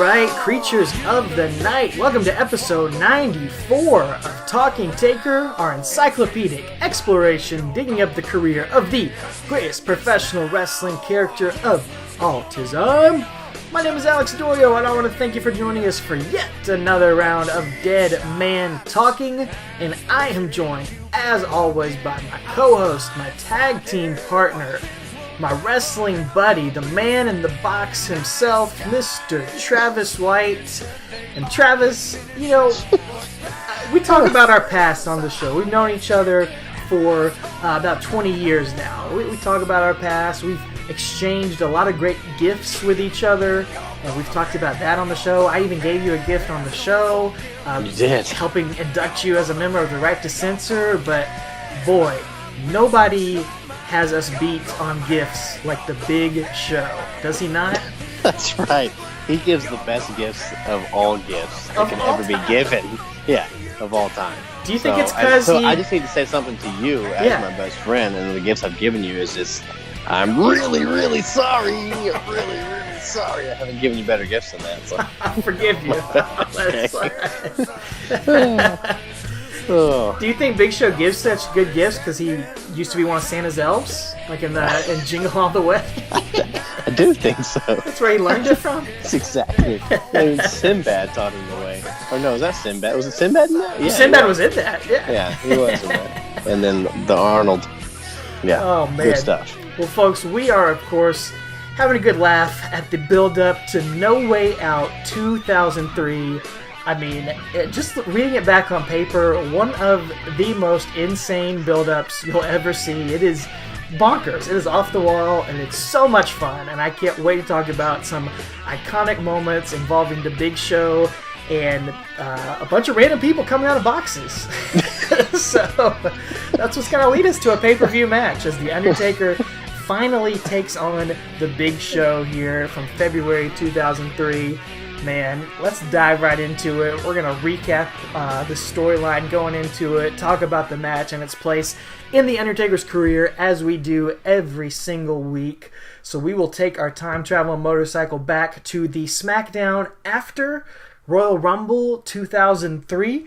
right, creatures of the night. Welcome to episode 94 of Talking Taker, our encyclopedic exploration digging up the career of the greatest professional wrestling character of all time. My name is Alex Dorio, and I want to thank you for joining us for yet another round of Dead Man Talking. And I am joined, as always, by my co-host, my tag team partner, my wrestling buddy, the man in the box himself, Mr. Travis White. And Travis, you know, we talk about our past on the show. We've known each other for about 20 years now. We talk about our past. We've exchanged a lot of great gifts with each other, and we've talked about that on the show. I even gave you a gift on the show. You did. Helping induct you as a member of the Right to Censor, but boy, nobody has us beat on gifts like the Big Show. Does he not? That's right. He gives the best gifts of all gifts that can ever be given. Yeah, of all time. Do you think it's because I just need to say something to you as my best friend, and the gifts I've given you is just, I'm really, really sorry. I'm really, really sorry. I haven't given you better gifts than that. So. I forgive you. Oh. Do you think Big Show gives such good gifts because he used to be one of Santa's elves, like in Jingle All the Way? I do think so. That's where he learned it from. That's exactly. I mean, Sinbad taught him the way. Or no, was that Sinbad? Was it Sinbad in that? Yeah, Sinbad was in that. Yeah, he was in that. And then the Arnold. Yeah. Oh man. Good stuff. Well, folks, we are of course having a good laugh at the build-up to No Way Out 2003. I mean, just reading it back on paper, one of the most insane build-ups you'll ever see. It is bonkers. It is off the wall, and it's so much fun. And I can't wait to talk about some iconic moments involving the Big Show and a bunch of random people coming out of boxes. So that's what's going to lead us to a pay-per-view match as The Undertaker finally takes on the Big Show here from February 2003. Man, let's dive right into it. We're going to recap the storyline going into it, talk about the match and its place in The Undertaker's career as we do every single week. So we will take our time travel motorcycle back to the SmackDown after Royal Rumble 2003,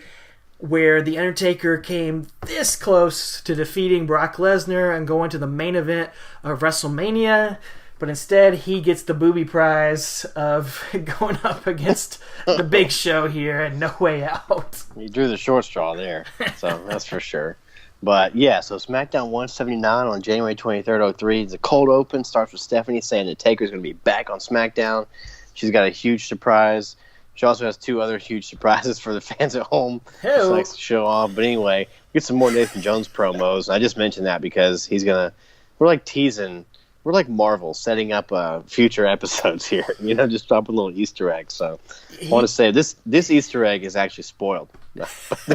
where The Undertaker came this close to defeating Brock Lesnar and going to the main event of WrestleMania. But instead, he gets the booby prize of going up against the Big Show here and No Way Out. You drew the short straw there, so that's for sure. But yeah, so SmackDown 179 on January 23rd, 03. It's a cold open. Starts with Stephanie saying that Taker's going to be back on SmackDown. She's got a huge surprise. She also has two other huge surprises for the fans at home. She likes to show off. But anyway, we get some more Nathan Jones promos. I just mentioned that because he's going to... We're like teasing... We're like Marvel, setting up future episodes here. You know, just dropping little Easter eggs. So I want to say this Easter egg is actually spoiled.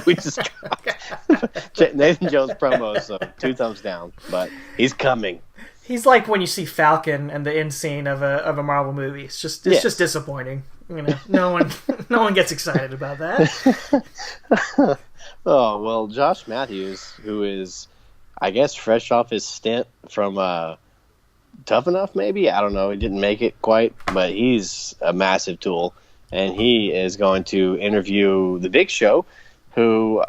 We just dropped Nathan Jones promos, so 2 thumbs down. But he's coming. He's like when you see Falcon and the end scene of a Marvel movie. It's just disappointing. You know, no one gets excited about that. Oh well, Josh Matthews, who is, I guess, fresh off his stint from Tough Enough, maybe? I don't know. He didn't make it quite, but he's a massive tool. And he is going to interview the Big Show, who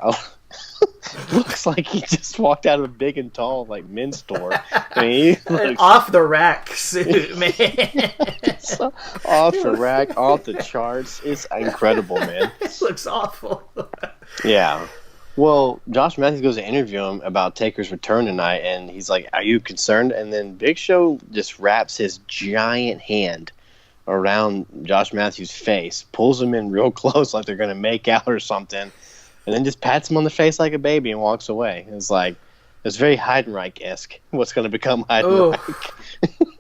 looks like he just walked out of a Big and Tall, like, men's store. I mean, he looks off-the-rack suit, man. Off the rack, off the charts. It's incredible, man. It looks awful. Yeah. Well, Josh Matthews goes to interview him about Taker's return tonight, and he's like, "Are you concerned?" And then Big Show just wraps his giant hand around Josh Matthews' face, pulls him in real close like they're going to make out or something, and then just pats him on the face like a baby and walks away. It's like, it's very Heidenreich-esque, what's going to become Heidenreich.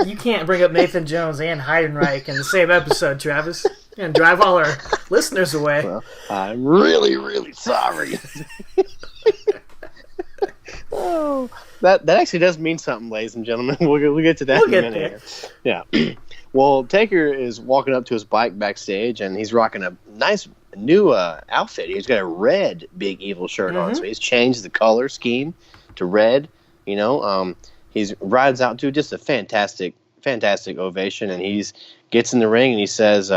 You can't bring up Nathan Jones and Heidenreich in the same episode, Travis. You're going to drive all our listeners away. Well, I'm really, really sorry. Oh, that actually does mean something, ladies and gentlemen. We'll get to that in a minute. Yeah. Well, Taker is walking up to his bike backstage, and he's rocking a nice new outfit. He's got a red Big Evil shirt on, so he's changed the color scheme to red. You know, he rides out to just a fantastic fantastic ovation, and he gets in the ring and he says,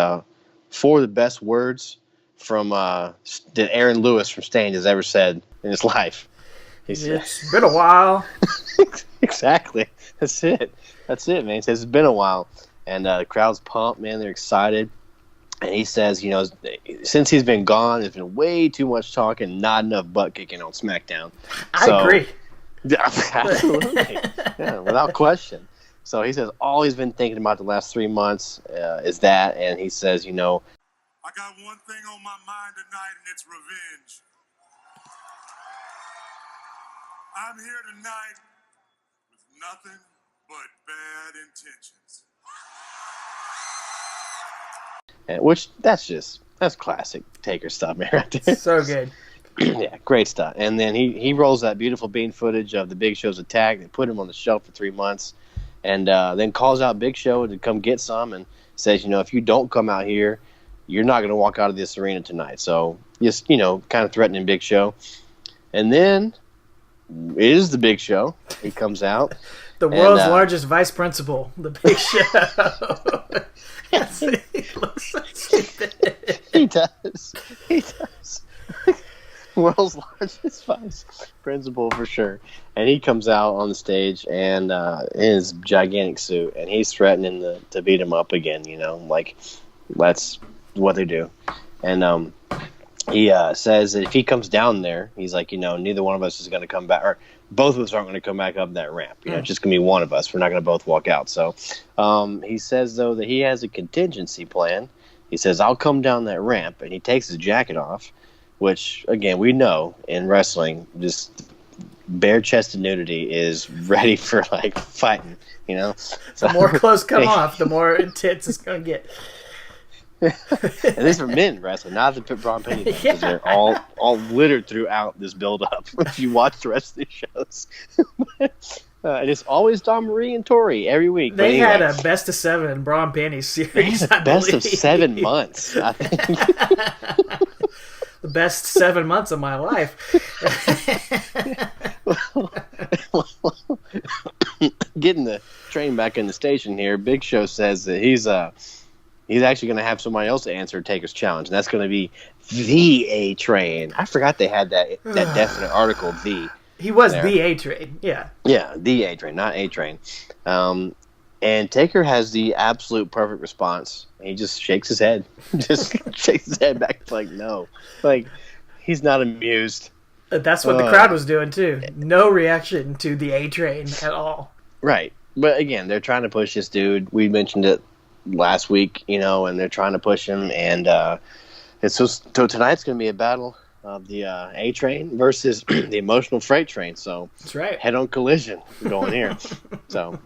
four of the best words from that Aaron Lewis from Stain has ever said in his life. It's been a while. Exactly. That's it, man. He says, it's been a while. And the crowd's pumped, man. They're excited. And he says, since he's been gone, there's been way too much talking, not enough butt kicking on SmackDown. I agree. Absolutely. Yeah, without question. So he says all he's been thinking about the last 3 months is that. And he says, I got one thing on my mind tonight, and it's revenge. I'm here tonight with nothing but bad intentions. Which that's classic Taker stuff, man, right there. So good. Yeah, great stuff. And then he rolls that beautiful bean footage of the Big Show's attack. They put him on the shelf for 3 months, and then calls out Big Show to come get some, and says, if you don't come out here, you're not going to walk out of this arena tonight. So just kind of threatening Big Show. And then it is the Big Show. He comes out. The world's largest vice principal, the Big Show. He looks so stupid. He does. World's largest vice principal for sure. And he comes out on the stage and in his gigantic suit, and he's threatening to beat him up again. That's what they do. And he says that if he comes down there, he's like, neither one of us is going to come back, or both of us aren't going to come back up that ramp. It's just going to be one of us. We're not going to both walk out. So he says, though, that he has a contingency plan. He says, I'll come down that ramp, and he takes his jacket off, which, again, we know in wrestling, just bare-chested nudity is ready for, fighting, So, the more clothes come off, the more intense it's going to get. And these are men wrestling, not the Braun Penny thing, because they're all littered throughout this build-up. If you watch the rest of these shows, and it's always Dawn Marie and Tori every week. They had a best of 7 Braun Penny series. Best of 7 months, I think. The best 7 months of my life. Getting the train back in the station here, Big Show says that he's actually going to have somebody else answer Taker's challenge, and that's going to be the A-Train. I forgot they had that definite article, the. He was there. The A-Train, yeah. Yeah, the A-Train, not A-Train. And Taker has the absolute perfect response. He just shakes his head. Shakes his head back no. He's not amused. That's what the crowd was doing, too. No reaction to the A-Train at all. Right. But, again, they're trying to push this dude. We mentioned it last week, and they're trying to push him, and so tonight's going to be a battle of the A-Train versus the emotional freight train. So that's right. Head-on collision going here. So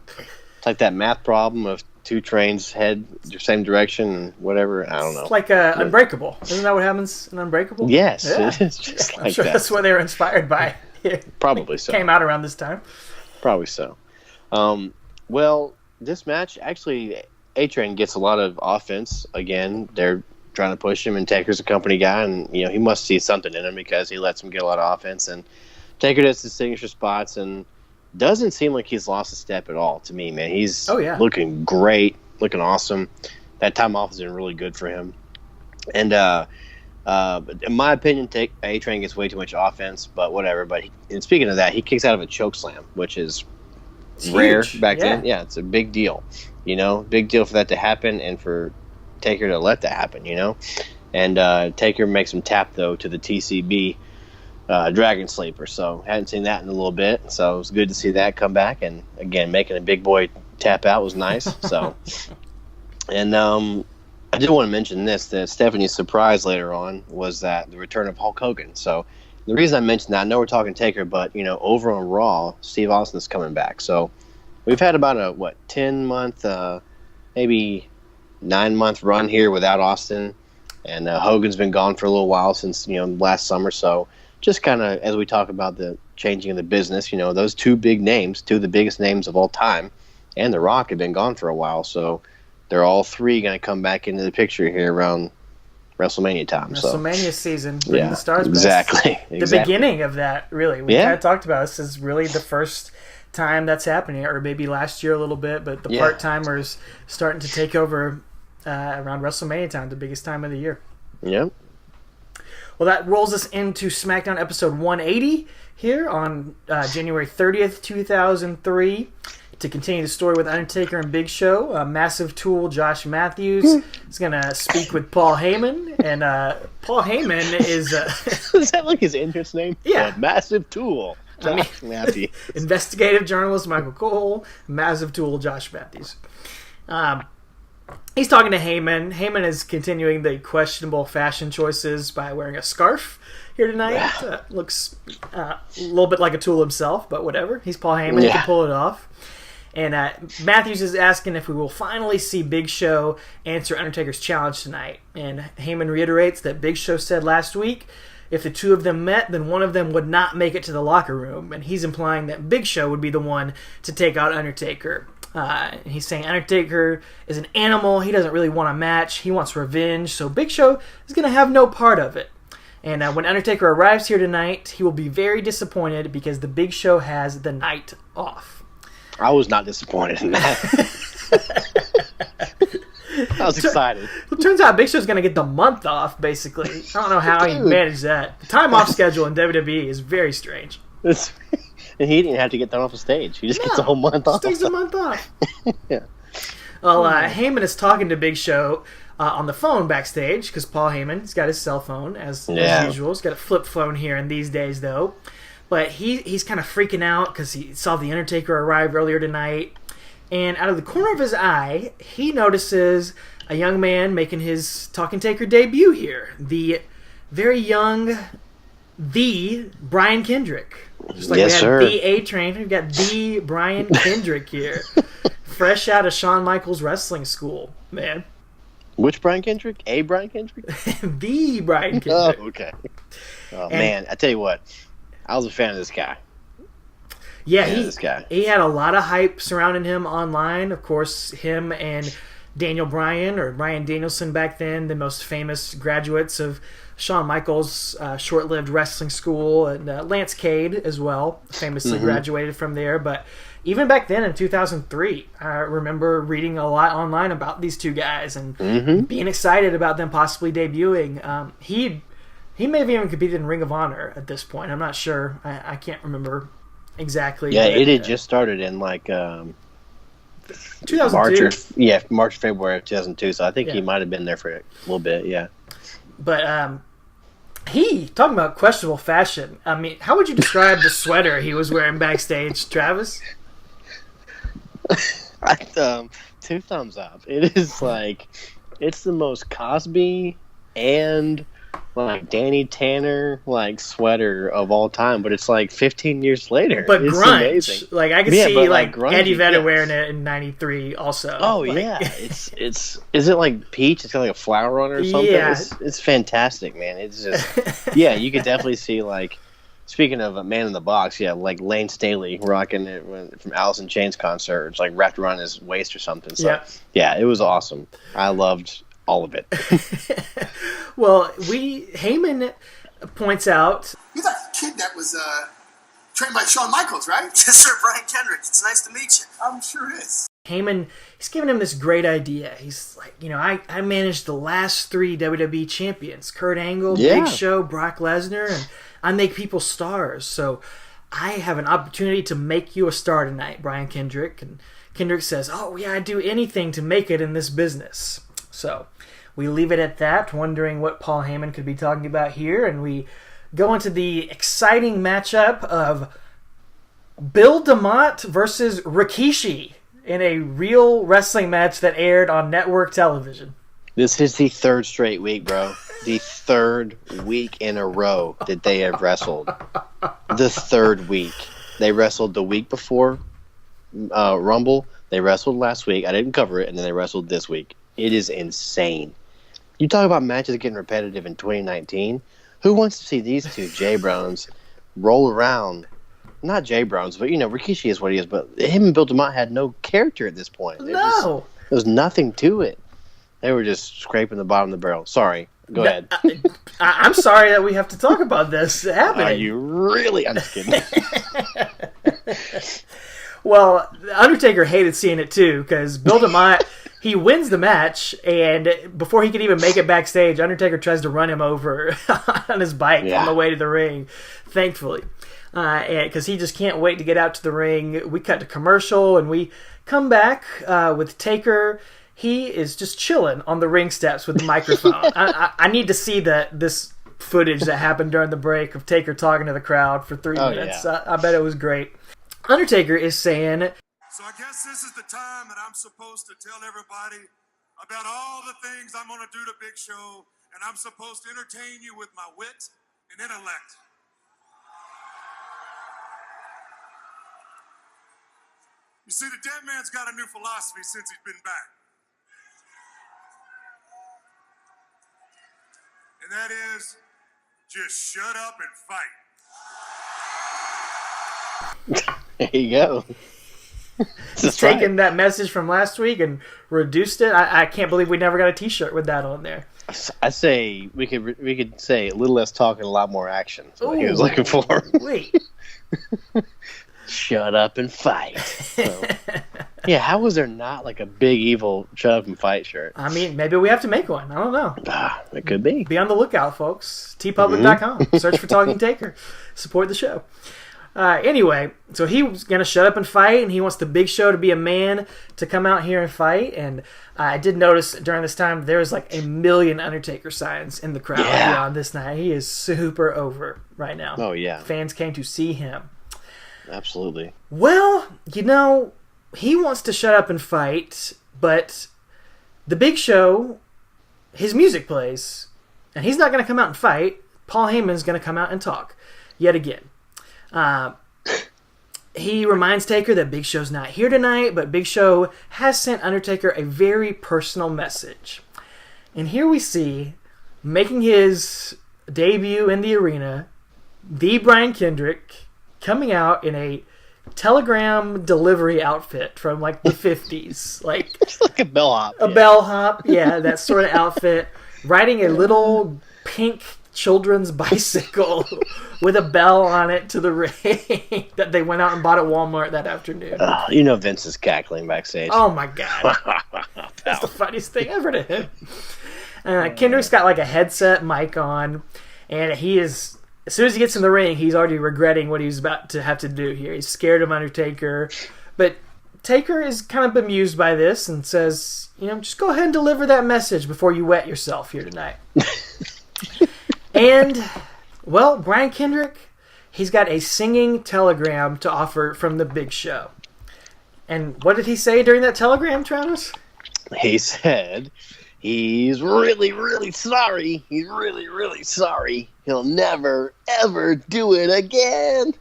it's like that math problem of 2 trains head the same direction and whatever. I don't know. It's like Unbreakable. Isn't that what happens in Unbreakable? Yes, yeah. It is just like I'm sure that. That's what they were inspired by. Probably so. Came out around this time. Probably so. Well, this match actually. A-Train gets a lot of offense. Again, they're trying to push him, and Taker's a company guy, and he must see something in him because he lets him get a lot of offense. And Taker does his signature spots, and doesn't seem like he's lost a step at all to me, man. He's looking great, looking awesome. That time off has been really good for him. And in my opinion, A-Train gets way too much offense, but whatever. But and speaking of that, he kicks out of a choke slam, which is rare back then. Yeah, it's a big deal. Big deal for that to happen and for Taker to let that happen, And Taker makes him tap, though, to the TCB Dragon Sleeper. So hadn't seen that in a little bit. So it was good to see that come back. And, again, making a big boy tap out was nice. So, and I did want to mention this, that Stephanie's surprise later on was that the return of Hulk Hogan. So the reason I mentioned that, I know we're talking Taker, but, over on Raw, Steve Austin's coming back. So we've had about a 10-month, maybe 9-month run here without Austin, and Hogan's been gone for a little while since last summer. So just kind of as we talk about the changing of the business, those 2 big names, 2 of the biggest names of all time, and The Rock have been gone for a while. So they're all 3 going to come back into the picture here around WrestleMania time. WrestleMania season, bring the stars back. Exactly. The beginning of that, really. We kind of talked about this is really the first time that's happening, or maybe last year a little bit, but the part-timers starting to take over around WrestleMania time, the biggest time of the year. Yep. Well, that rolls us into SmackDown episode 180 here on January 30th, 2003. To continue the story with Undertaker and Big Show, Massive Tool Josh Matthews is going to speak with Paul Heyman. And Paul Heyman is... Is that like his entrance name? Yeah. Massive Tool Josh Matthews. Investigative journalist Michael Cole, Massive Tool Josh Matthews. He's talking to Heyman. Heyman is continuing the questionable fashion choices by wearing a scarf here tonight. Looks a little bit like a Tool himself, but whatever. He's Paul Heyman. He can pull it off. And Matthews is asking if we will finally see Big Show answer Undertaker's challenge tonight. And Heyman reiterates that Big Show said last week if the two of them met, then one of them would not make it to the locker room. And he's implying that Big Show would be the one to take out Undertaker. He's saying Undertaker is an animal. He doesn't really want a match. He wants revenge. So Big Show is going to have no part of it. And when Undertaker arrives here tonight, he will be very disappointed because the Big Show has the night off. I was not disappointed in that. I was excited. Well, it turns out Big Show's going to get the month off, basically. I don't know how he managed that. The time off schedule in WWE is very strange. And he didn't have to get thrown off the stage. He just gets a whole month off. Just takes a month off. Yeah. Well, Heyman is talking to Big Show on the phone backstage because Paul Heyman's got his cell phone as usual. He's got a flip phone here in these days, though. But he's kind of freaking out because he saw The Undertaker arrive earlier tonight. And out of the corner of his eye, he notices a young man making his Talking Taker debut here. The very young, the Brian Kendrick. Just like we had the A-Train, we've got the Brian Kendrick here. Fresh out of Shawn Michaels Wrestling School, man. Which Brian Kendrick? A Brian Kendrick? The Brian Kendrick. Oh, okay. Oh, man, I tell you what. I was a fan of this guy. Yeah, he had a lot of hype surrounding him online. Of course, him and Daniel Bryan, or Bryan Danielson back then, the most famous graduates of Shawn Michaels' short-lived wrestling school, and Lance Cade as well, famously graduated from there. But even back then in 2003, I remember reading a lot online about these two guys and being excited about them possibly debuting. He may have even competed in Ring of Honor at this point. I'm not sure. I can't remember exactly. Yeah, it had just started in like 2002. March, February of 2002. So I think he might have been there for a little bit. Yeah. But talking about questionable fashion. I mean, how would you describe the sweater he was wearing backstage, Travis? 2 thumbs up. It is like it's the most Cosby and like Danny Tanner like sweater of all time, but it's like 15 years later. But it's grunge, amazing. Like I could see like grunge, Eddie Vedder wearing it in '93 also. Oh like, yeah, it's is it like peach? It's got like a flower on it or something. Yeah. It's fantastic, man. It's just you could definitely see like. Speaking of a Man in the Box, like Lane Staley rocking it from Alice in Chains concert, it's like wrapped around his waist or something. So yeah, it was awesome. I loved all of it. Well, Heyman points out. You're that kid that was trained by Shawn Michaels, right? Yes, sir, Brian Kendrick. It's nice to meet you. I'm sure it is. Heyman, he's giving him this great idea. He's like, I managed the last 3 WWE champions: Kurt Angle, Big Show, Brock Lesnar, and I make people stars. So I have an opportunity to make you a star tonight, Brian Kendrick. And Kendrick says, oh, yeah, I'd do anything to make it in this business. So we leave it at that, wondering what Paul Heyman could be talking about here. And we go into the exciting matchup of Bill DeMott versus Rikishi in a real wrestling match that aired on network television. This is the 3rd straight week, bro. The 3rd week in a row that they have wrestled. The 3rd week. They wrestled the week before Rumble. They wrestled last week. I didn't cover it, and then they wrestled this week. It is insane. You talk about matches getting repetitive in 2019. Who wants to see these two J-Browns roll around? Not J-Browns, but, Rikishi is what he is. But him and Bill DeMott had no character at this point. No. There was nothing to it. They were just scraping the bottom of the barrel. Sorry. Go ahead. I'm sorry that we have to talk about this happening. Are you really? I'm just kidding. Well, Undertaker hated seeing it too because Bill DeMott, he wins the match, and before he can even make it backstage, Undertaker tries to run him over on his bike on the way to the ring, thankfully. Because he just can't wait to get out to the ring. We cut to commercial, and we come back with Taker. He is just chilling on the ring steps with the microphone. I need to see this footage that happened during the break of Taker talking to the crowd for 3 minutes. Yeah. I bet it was great. Undertaker is saying, So I guess this is the time that I'm supposed to tell everybody about all the things I'm going to do to Big Show, and I'm supposed to entertain you with my wit and intellect. You see, the dead man's got a new philosophy since he's been back. And that is, just shut up and fight. There you go. He's taken that message from last week and reduced it. I can't believe we never got a T-shirt with that on there. I say we could say a little less talk and a lot more action. That's what he was looking for. Wait. Shut up and fight. So, yeah, how was there not like a big evil shut up and fight shirt? I mean, maybe we have to make one. I don't know. It could be. Be on the lookout, folks. tpublic.com. Search for Talking Taker. Support the show. Anyway, so he was going to shut up and fight, and he wants the Big Show to be a man to come out here and fight. And I did notice during this time there was like 1 million Undertaker signs in the crowd on this night. He is super over right now. Oh, yeah. Fans came to see him. Absolutely. Well, he wants to shut up and fight, but the Big Show, his music plays, and he's not going to come out and fight. Paul Heyman's going to come out and talk yet again. He reminds Taker that Big Show's not here tonight, but Big Show has sent Undertaker a very personal message. And here we see, making his debut in the arena, the Brian Kendrick coming out in a telegram delivery outfit from like the 50s. It's like a bellhop. Bellhop, yeah, that sort of outfit. Riding a little pink children's bicycle with a bell on it to the ring that they went out and bought at Walmart that afternoon. Vince is cackling backstage. Oh my god. That's the funniest thing ever to him. Kendrick's got like a headset mic on, and he is, as soon as he gets in the ring, he's already regretting what he's about to have to do here. He's scared of Undertaker, but Taker is kind of bemused by this and says, just go ahead and deliver that message before you wet yourself here tonight. And, well, Brian Kendrick, he's got a singing telegram to offer from the Big Show. And what did he say during that telegram, Travis? He said he's really, really sorry. He's really, really sorry. He'll never, ever do it again.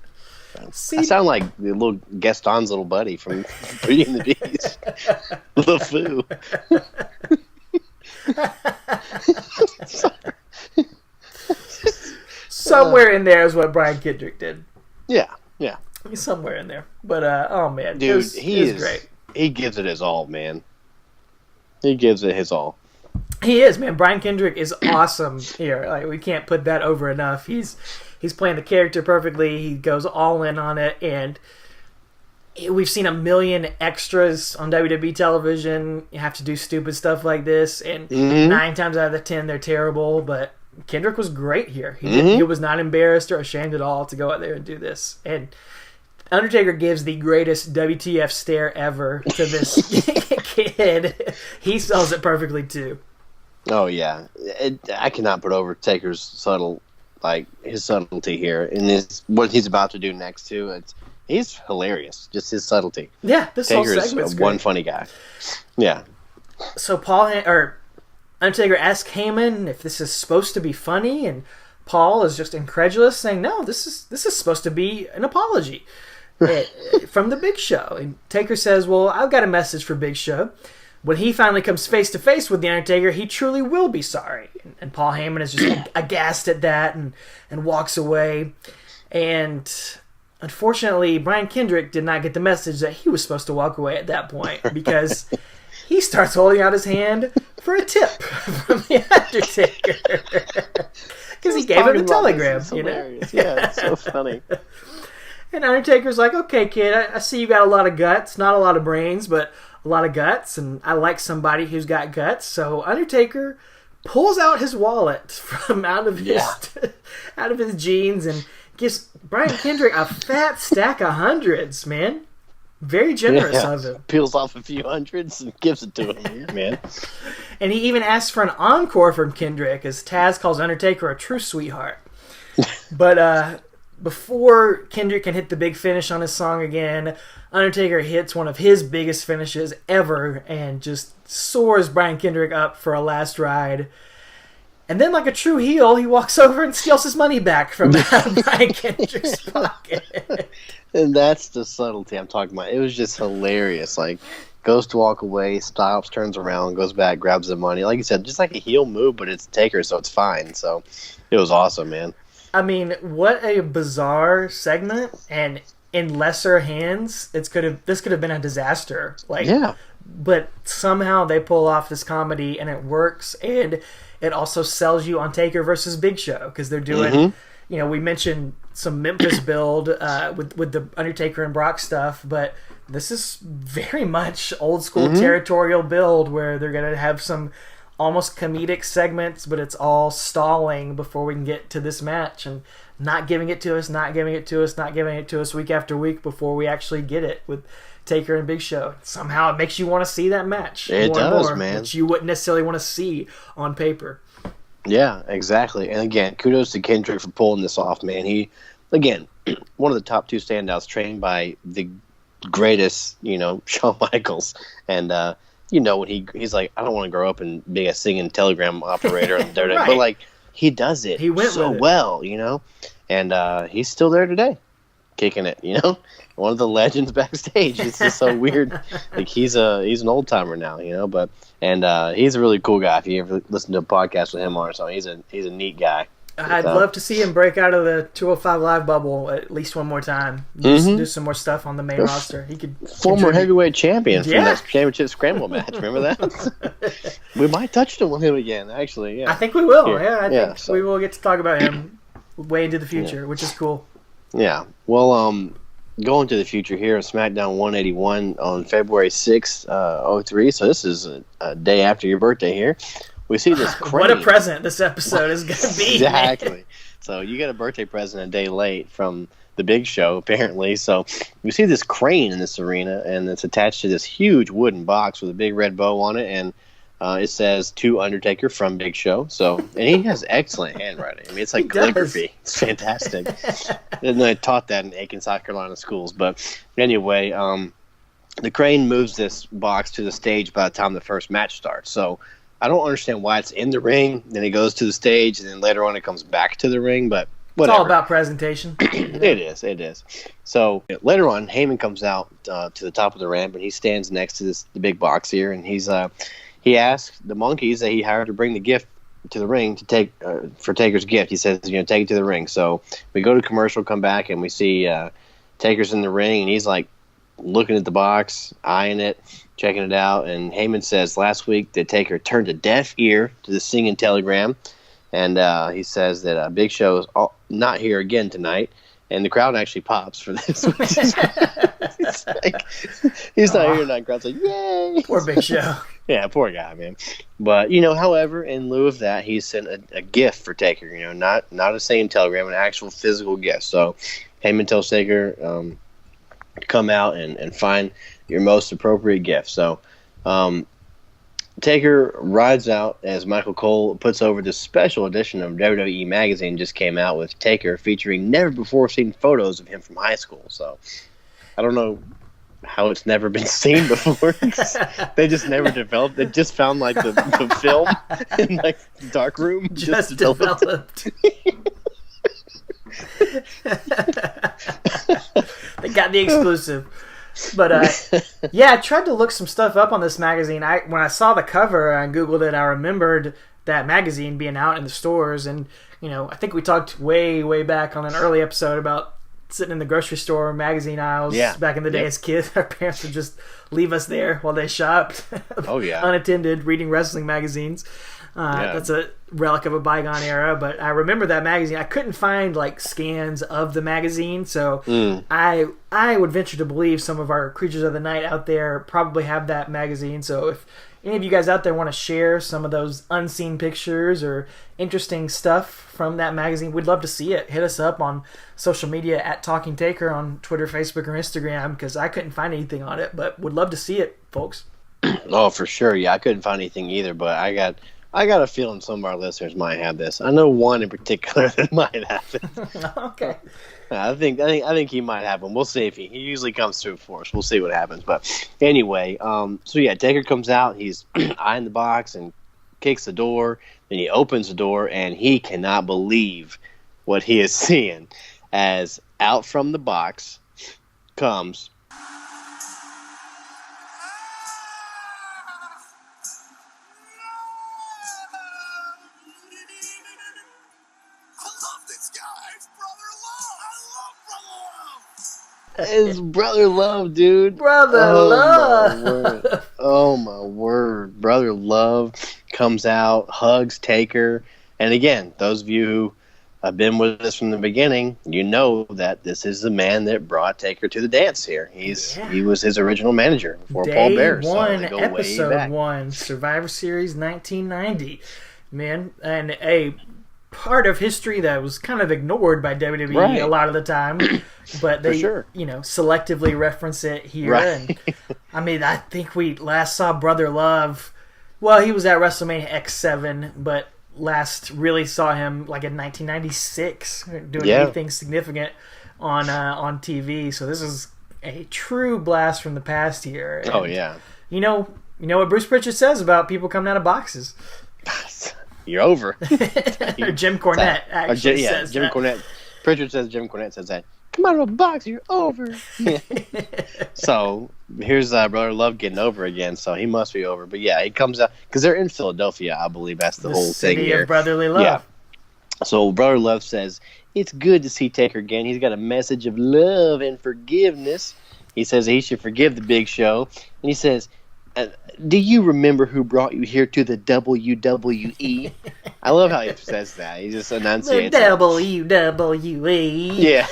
See, I sound like the little Gaston's little buddy from Beauty and the Beast. LeFou. Somewhere in there is what Brian Kendrick did. Yeah. Somewhere in there. But, oh man. Dude, he is great. He gives it his all, man. He gives it his all. He is, man. Brian Kendrick is awesome here. Like, we can't put that over enough. He's playing the character perfectly. He goes all in on it, and we've seen 1 million extras on WWE television. You have to do stupid stuff like this, and 9 times out of the 10 they're terrible. But Kendrick was great here. He was not embarrassed or ashamed at all to go out there and do this. And Undertaker gives the greatest WTF stare ever to this kid. He sells it perfectly too. Oh yeah, I cannot put over Taker's his subtlety here, and what he's about to do next too. He's hilarious, just his subtlety. Yeah, this Taker whole segment's is great. one funny guy. Yeah. So Undertaker asks Heyman if this is supposed to be funny, and Paul is just incredulous, saying, "No, this is supposed to be an apology from the Big Show." And Taker says, "Well, I've got a message for Big Show. When he finally comes face to face with the Undertaker, he truly will be sorry." And Paul Heyman is just aghast at that and walks away. And unfortunately, Brian Kendrick did not get the message that he was supposed to walk away at that point, because he starts holding out his hand for a tip from the Undertaker. Because he gave him the telegram. Yeah, it's so funny. And Undertaker's like, okay, kid, I see you got a lot of guts, not a lot of brains, but a lot of guts, and I like somebody who's got guts. So Undertaker pulls out his wallet from out of his jeans and gives Brian Kendrick a fat stack of hundreds, man. Very generous of him. Peels off a few hundreds and gives it to him, man. And he even asks for an encore from Kendrick, as Taz calls Undertaker a true sweetheart. But before Kendrick can hit the big finish on his song again, Undertaker hits one of his biggest finishes ever and just soars Brian Kendrick up for a last ride. And then, like a true heel, he walks over and steals his money back from Brian Kendrick's pocket. And that's the subtlety I'm talking about. It was just hilarious. Like, goes to walk away, stops, turns around, goes back, grabs the money. Like you said, just like a heel move, but it's Taker, so it's fine. So it was awesome, man. I mean, what a bizarre segment, and in lesser hands, this could have been a disaster. But somehow they pull off this comedy, and it works, and it also sells you on Taker versus Big Show, because they're doing, we mentioned some Memphis build with the Undertaker and Brock stuff, but this is very much old school territorial build where they're going to have some almost comedic segments, but it's all stalling before we can get to this match and not giving it to us week after week before we actually get it with Taker and Big Show. Somehow it makes you want to see that match. It does, man. Which you wouldn't necessarily want to see on paper. Yeah, exactly. And again, kudos to Kendrick for pulling this off, man. He, again, one of the top two standouts, trained by the greatest, Shawn Michaels. And, when he's like, I don't want to grow up and be a singing telegram operator on the right. But, like, he does it he went so well, And he's still there today, kicking it, One of the legends backstage. It's just so weird. Like, he's an old timer now, but he's a really cool guy. If you ever listen to a podcast with him on or something, he's a neat guy. I'd love to see him break out of the 205 Live bubble at least one more time. Just do some more stuff on the main roster. He could former heavyweight champion from that championship scramble match. Remember that? We might touch on him again. Actually, yeah. I think we will. Here. I think we will get to talk about him way into the future, which is cool. Yeah. Well, going to the future here, SmackDown 181 on February 6th, 03. So this is a day after your birthday here. We see this crane. What a present this episode is going to be. Exactly. So you get a birthday present a day late from the Big Show, apparently. So we see this crane in this arena, and it's attached to this huge wooden box with a big red bow on it, and it says, "To Undertaker from Big Show." So, and he has excellent handwriting. I mean, it's like calligraphy. It's fantastic. And I taught that in Aiken, South Carolina schools. But anyway, the crane moves this box to the stage by the time the first match starts. So I don't understand why it's in the ring, then it goes to the stage, and then later on it comes back to the ring, but whatever. It's all about presentation. It is. So later on, Heyman comes out to the top of the ramp, and he stands next to the big box here, and he asks the monkeys that he hired to bring the gift to the ring to take for Taker's gift. He says, take it to the ring. So we go to commercial, come back, and we see Taker's in the ring, and he's like looking at the box, eyeing it, checking it out, and Heyman says last week that Taker turned a deaf ear to the singing telegram, and he says that Big Show is not here again tonight, and the crowd actually pops for this. It's like, he's not here tonight. The crowd's like, yay! Poor Big Show. Yeah, poor guy, man. But, however, in lieu of that, he sent a gift for Taker, not a singing telegram, an actual physical gift. So Heyman tells Taker to come out and find your most appropriate gift. So Taker rides out as Michael Cole puts over this special edition of WWE Magazine just came out with Taker featuring never before seen photos of him from high school. So I don't know how it's never been seen before. They just never developed. They just found like the film in like the dark room. Just developed. They got the exclusive. But I tried to look some stuff up on this magazine. When I saw the cover and Googled it, I remembered that magazine being out in the stores. And I think we talked way back on an early episode about sitting in the grocery store magazine aisles Yeah. back in the day as kids. Our parents would just leave us there while they shopped. Oh, yeah. Unattended, reading wrestling magazines. That's a relic of a bygone era, but I remember that magazine. I couldn't find like scans of the magazine, so I would venture to believe some of our creatures of the night out there probably have that magazine. So if any of you guys out there want to share some of those unseen pictures or interesting stuff from that magazine, we'd love to see it. Hit us up on social media at Talking Taker on Twitter, Facebook, or Instagram, because I couldn't find anything on it, but would love to see it, folks. Oh, for sure. Yeah, I couldn't find anything either, but I got a feeling some of our listeners might have this. I know one in particular that might have it. Okay. I think he might have one. We'll see if he usually comes through for us. We'll see what happens. But anyway, so yeah, Taker comes out. He's eyeing the box and kicks the door. Then he opens the door, and he cannot believe what he is seeing as out from the box comes his Brother Love, dude. Brother Love. Oh my word. Brother Love comes out, hugs Taker. And again, those of you who have been with us from the beginning, you know that this is the man that brought Taker to the dance here. He was his original manager before Paul Bearer. Day 1, so episode 1, Survivor Series 1990. Man, and a part of history that was kind of ignored by WWE a lot of the time, but they, selectively reference it here. Right. And I mean, I think we last saw Brother Love. Well, he was at WrestleMania X7, but last really saw him like in 1996 doing anything significant on TV. So this is a true blast from the past here. And, you know what Bruce Pritchard says about people coming out of boxes. You're over. Or Jim Cornette actually says Jim that. Cornette. Pritchard says Jim Cornette says that. Come out of a box, you're over. So here's Brother Love getting over again, so he must be over. But yeah, he comes out because they're in Philadelphia, I believe. That's the whole thing here. City of brotherly love. Yeah. So Brother Love says, it's good to see Taker again. He's got a message of love and forgiveness. He says he should forgive the Big Show. And he says, do you remember who brought you here to the WWE? I love how he says that. He just enunciates the WWE. Yeah.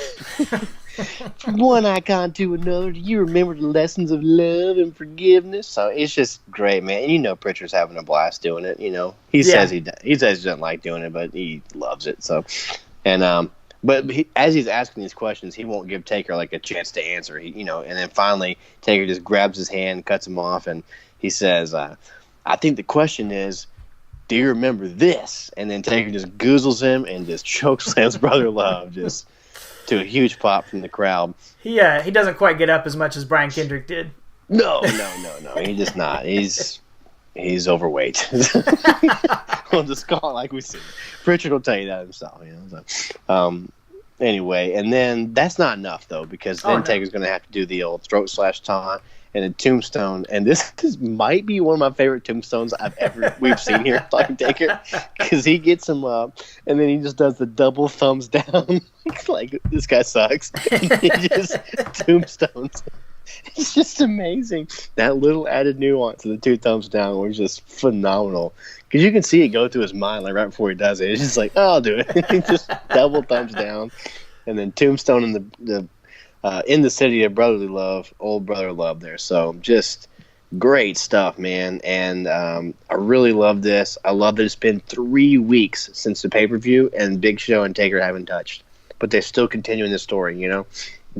From one icon to another, do you remember the lessons of love and forgiveness? So it's just great, man. And Pritchard's having a blast doing it. He says he doesn't like doing it, but he loves it. So, and but as he's asking these questions, he won't give Taker like a chance to answer. And then finally Taker just grabs his hand, cuts him off, and he says, "I think the question is, do you remember this?" And then Taker just goozles him and just chokeslams Brother Love just to a huge pop from the crowd. He doesn't quite get up as much as Brian Kendrick did. No. He's just not. He's overweight. We'll just call it like we see. Pritchard will tell you that himself. So, anyway, and then that's not enough though, because then Taker's going to have to do the old throat slash taunt and a tombstone. And this might be one of my favorite tombstones we've seen here, Talking Taker, because he gets him up and then he just does the double thumbs down, like this guy sucks. And he just tombstones. It's just amazing. That little added nuance of the two thumbs down was just phenomenal. Because you can see it go through his mind like right before he does it. It's just like, oh, I'll do it. He just double thumbs down. And then tombstone in the city of brotherly love, old Brother Love there. So just great stuff, man. And I really love this. I love that it's been 3 weeks since the pay-per-view and Big Show and Taker haven't touched. But they're still continuing the story,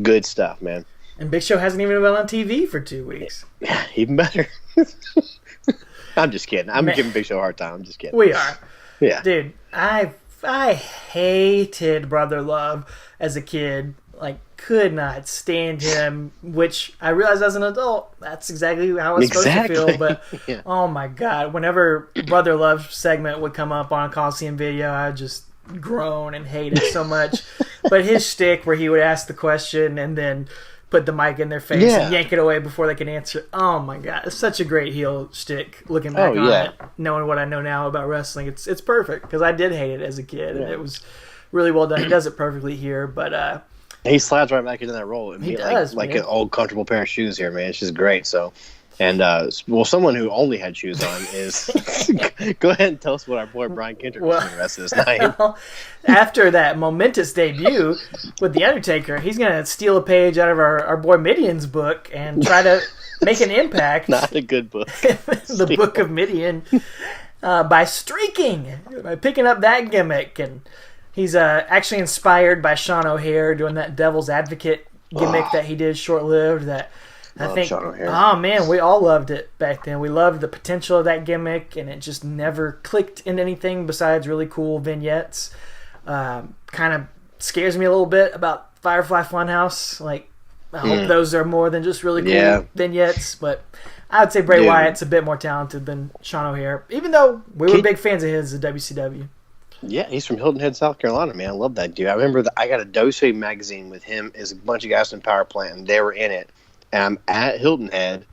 Good stuff, man. And Big Show hasn't even been on TV for 2 weeks. Yeah, even better. I'm just kidding. I'm giving Big Show a hard time. I'm just kidding. We are. Yeah. Dude, I hated Brother Love as a kid. Like, could not stand him, which I realized as an adult, that's exactly how I was supposed to feel. But, Oh my God, whenever Brother Love segment would come up on a Coliseum video, I would just groan and hate it so much. But his shtick where he would ask the question and then put the mic in their face and yank it away before they can answer. Oh my God, it's such a great heel shtick. Looking back on it, knowing what I know now about wrestling, it's perfect because I did hate it as a kid, and it was really well done. He does it perfectly here, but He slides right back into that role. He does, like man. an old comfortable pair of shoes here, man. It's just great. So, and someone who only had shoes on is go ahead and tell us what our boy Brian Kendrick was doing the rest of this night. Well, after that momentous debut with The Undertaker, he's going to steal a page out of our boy Midian's book and try to make an impact. Not a good book. The Book of Midian by streaking, by picking up that gimmick. And he's actually inspired by Sean O'Hare doing that Devil's Advocate gimmick that he did short-lived that I think, Sean O'Hare. oh man, we all loved it back then. We loved the potential of that gimmick, and it just never clicked into anything besides really cool vignettes. Kind of scares me a little bit about Firefly Funhouse. Like, I hope those are more than just really cool vignettes, but I would say Bray Wyatt's a bit more talented than Sean O'Hare, even though we were big fans of his at WCW. Yeah, he's from Hilton Head, South Carolina, man. I love that dude. I remember I got a Dosey magazine with him as a bunch of guys from Power Plant, and they were in it. And I'm at Hilton Head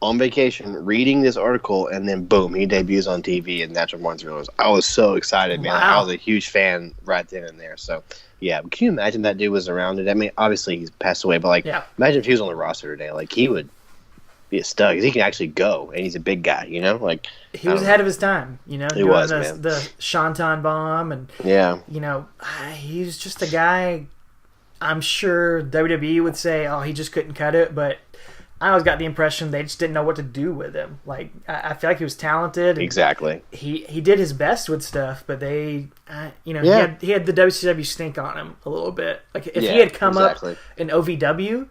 on vacation reading this article, and then boom, he debuts on TV in Natural Born Thrillers. I was so excited, man. Wow. I was a huge fan right then and there. So, yeah, can you imagine that dude was around it? I mean, obviously he's passed away, but imagine if he was on the roster today. Like, he would be a stud because he can actually go, and he's a big guy, you know? Like, he was ahead of his time, you know? He was, man. The Shanton Bomb, and, you know, he's just a guy. I'm sure WWE would say, oh, he just couldn't cut it, but I always got the impression they just didn't know what to do with him. Like, I feel like he was talented. Exactly. He did his best with stuff, but they, he had the WCW stink on him a little bit. Like, if he had come up in OVW,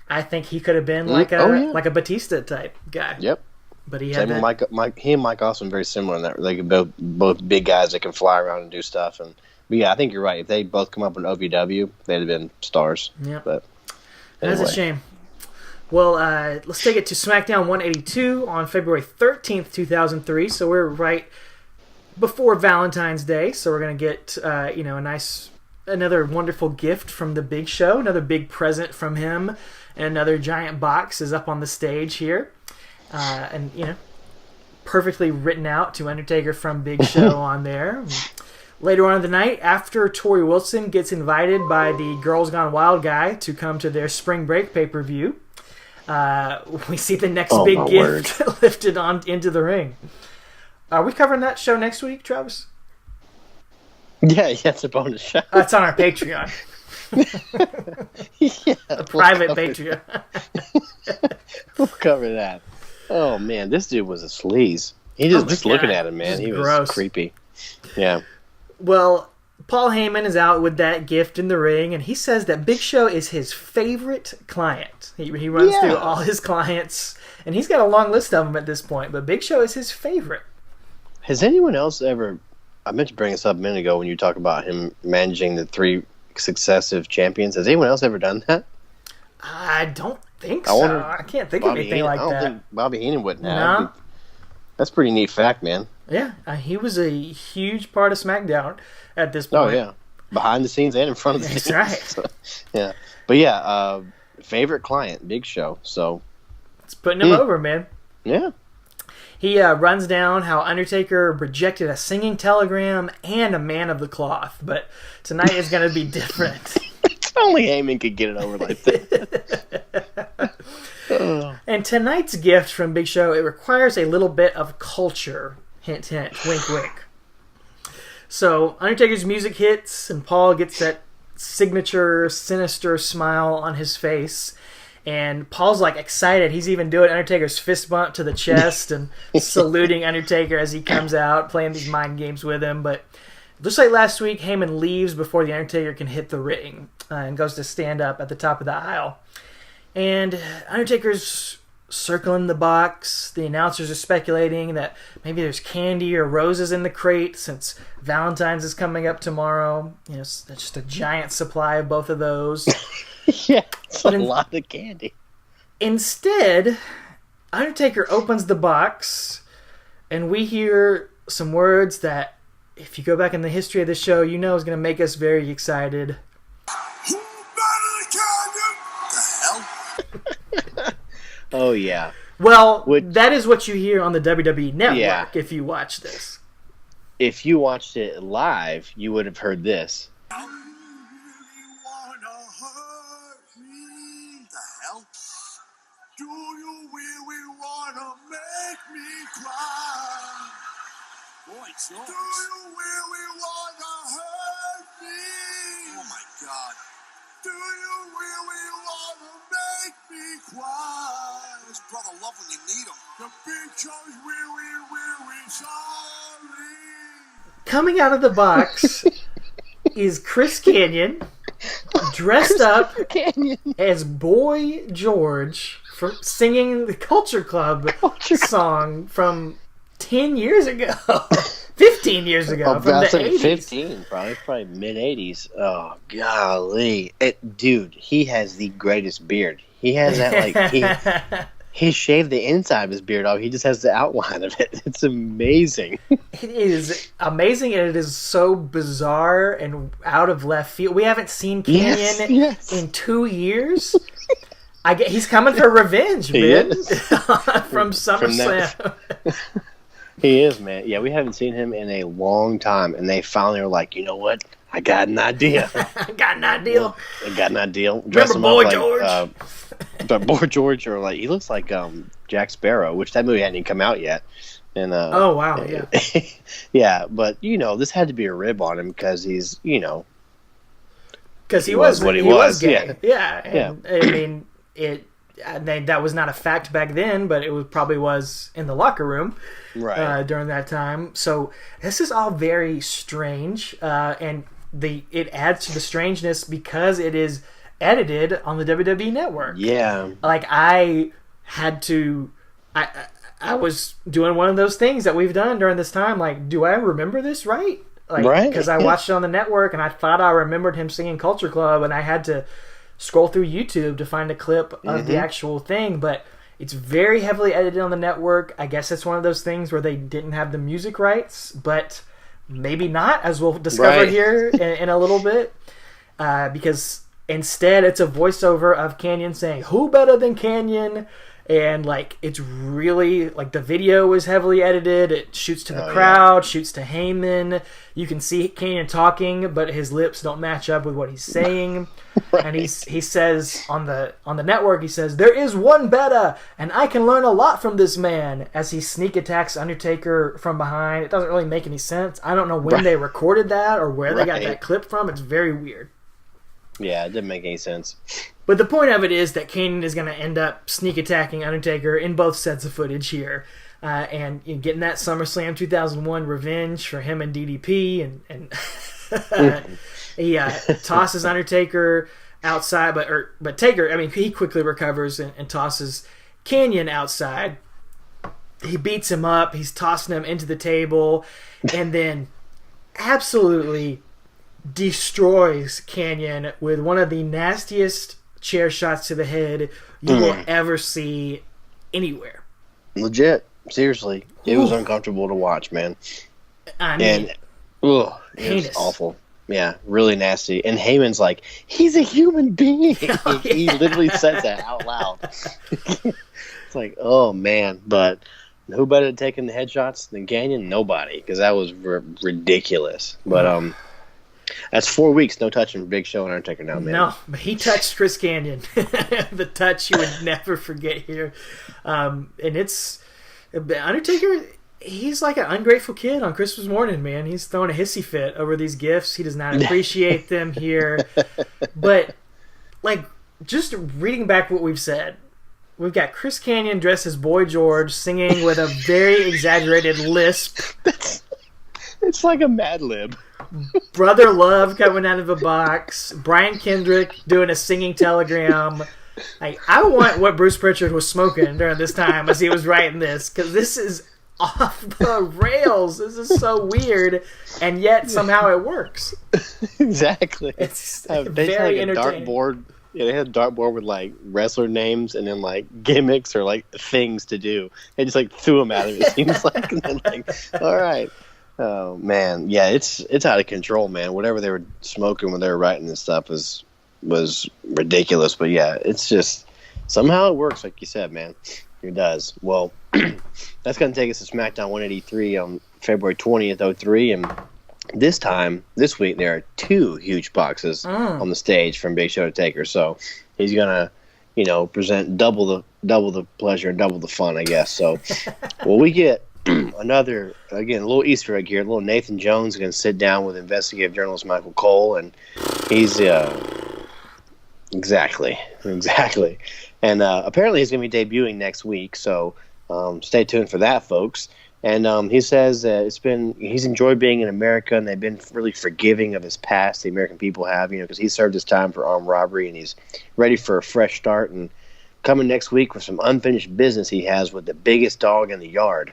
I think he could have been like a Batista type guy. Yep. But he had he and Mike Austin very similar in that. Like, both big guys that can fly around and do stuff. But yeah, I think you're right. If they both come up in OVW, they'd have been stars. Yeah. But anyway. That's a shame. Well, let's take it to SmackDown 182 on February 13th, 2003. So we're right before Valentine's Day. So we're going to get, another wonderful gift from the Big Show. Another big present from him. And another giant box is up on the stage here. Perfectly written out to Undertaker from Big Show on there. Later on in the night, after Tori Wilson gets invited by the Girls Gone Wild guy to come to their spring break pay-per-view, we see the next big gift lifted on into the ring. Are we covering that show next week, Travis? Yeah, it's a bonus show. It's on our Patreon. Private Patreon. We'll cover that. Oh, man, this dude was a sleaze. He just looking at him, man. He was creepy. Yeah. Well, Paul Heyman is out with that gift in the ring, and he says that Big Show is his favorite client. He runs through all his clients, and he's got a long list of them at this point, but Big Show is his favorite. Has anyone else ever... I meant to bring this up a minute ago when you talk about him managing the 3 successive champions. Has anyone else ever done that? I don't think so. I can't think of anything like that. I don't think Bobby Heenan wouldn't have. No. That's a pretty neat fact, man. Yeah, he was a huge part of SmackDown at this point. Oh, yeah. Behind the scenes and in front of the scenes. That's right. So, yeah. But, yeah, favorite client, Big Show. So it's putting him over, man. Yeah. He runs down how Undertaker rejected a singing telegram and a man of the cloth. But tonight is going to be different. Only Heyman could get it over like that. And tonight's gift from Big Show, it requires a little bit of culture. Hint, hint, wink, wink. So Undertaker's music hits, and Paul gets that signature sinister smile on his face. And Paul's like excited. He's even doing Undertaker's fist bump to the chest and saluting Undertaker as he comes out, playing these mind games with him. But just like last week, Heyman leaves before the Undertaker can hit the ring and goes to stand up at the top of the aisle. And Undertaker's circling the box. The announcers are speculating that maybe there's candy or roses in the crate since Valentine's is coming up tomorrow. It's just a giant supply of both of those. Yeah, it's a lot of candy. Instead, Undertaker opens the box, and we hear some words that, if you go back in the history of the show, is going to make us very excited. Who better than Kanyon? The hell? Oh, yeah. Well, that is what you hear on the WWE Network if you watch this. If you watched it live, you would have heard this. Well, do you really wanna make me cry? Boy, George. Do you really wanna hurt me? Oh my God. Do you really wanna make me cry? His brother love when you need him. The big show's really sorry. Coming out of the box is Chris Kanyon, dressed up as Boy George, from singing the Culture Club song from 10 years ago. 15 years ago, from the 80s. 15, probably mid-80s. Oh, golly. Dude, he has the greatest beard. He has that, he shaved the inside of his beard off. He just has the outline of it. It's amazing. It is amazing, and it is so bizarre and out of left field. We haven't seen Kanyon in 2 years. He's coming for revenge, man. From SummerSlam. He is, man. Yeah, we haven't seen him in a long time, and they finally were like, you know what? I got an idea. I got an idea. Dress Remember Boy him up George? But Boy George, or he looks like Jack Sparrow, which that movie hadn't even come out yet. And oh wow, yeah, yeah. But this had to be a rib on him because he's because he was gay. Yeah. And, I mean that was not a fact back then, but it probably was in the locker room during that time. So this is all very strange, and it adds to the strangeness because it is edited on the WWE Network. Yeah, I was doing one of those things that we've done during this time. Do I remember this right? Because I watched it on the network and I thought I remembered him singing Culture Club, and I had to scroll through YouTube to find a clip of the actual thing, but it's very heavily edited on the network. I guess it's one of those things where they didn't have the music rights, but maybe not, as we'll discover here in a little bit, because instead it's a voiceover of Kanyon saying, "Who better than Kanyon?" And it's really the video is heavily edited. It shoots to the crowd, shoots to Heyman. You can see Kanyon talking, but his lips don't match up with what he's saying. And he says on the network, he says, "There is one better, and I can learn a lot from this man," as he sneak attacks Undertaker from behind. It doesn't really make any sense. I don't know when they recorded that or where they got that clip from. It's very weird. Yeah, it didn't make any sense. But the point of it is that Kanyon is going to end up sneak attacking Undertaker in both sets of footage here. And getting that SummerSlam 2001 revenge for him and DDP. And he tosses Undertaker outside. But Taker, he quickly recovers and tosses Kanyon outside. He beats him up. He's tossing him into the table. And then absolutely destroys Kanyon with one of the nastiest chair shots to the head you will ever see anywhere. Legit. Seriously. It was uncomfortable to watch, man. It was awful. Yeah, really nasty. And Heyman's like, he's a human being. He literally says that out loud. It's like, oh, man. But who better at taking the headshots than Kanyon? Nobody, because that was ridiculous. But that's 4 weeks, no touching for Big Show and Undertaker now, man. No, but he touched Chris Kanyon. The touch you would never forget here. And it's Undertaker, he's like an ungrateful kid on Christmas morning, man. He's throwing a hissy fit over these gifts. He does not appreciate them here. But, just reading back what we've said, we've got Chris Kanyon dressed as Boy George singing with a very exaggerated lisp. It's like a Mad Lib. Brother Love coming out of a box. Brian Kendrick doing a singing telegram. I want what Bruce Pritchard was smoking during this time as he was writing this, because this is off the rails. This is so weird, and yet somehow it works. Exactly. It's they very had entertaining. Dartboard. Yeah, they had a dartboard with wrestler names and then gimmicks or things to do. They just threw them at him. It seems like, and then all right. Oh man, yeah, it's out of control, man. Whatever they were smoking when they were writing this stuff was ridiculous. But yeah, it's just somehow it works, like you said, man. It does. Well, that's gonna take us to SmackDown 183 on February 20th, 03, and this week there are two huge boxes on the stage from Big Show to Taker. So he's gonna present double the pleasure and double the fun, I guess. So, well, we get another, again, a little Easter egg here. A little Nathan Jones going to sit down with investigative journalist Michael Cole, and he's exactly, and apparently he's going to be debuting next week. So stay tuned for that, folks. And he says he's enjoyed being in America, and they've been really forgiving of his past. The American people have, because he served his time for armed robbery, and he's ready for a fresh start. And coming next week with some unfinished business he has with the biggest dog in the yard.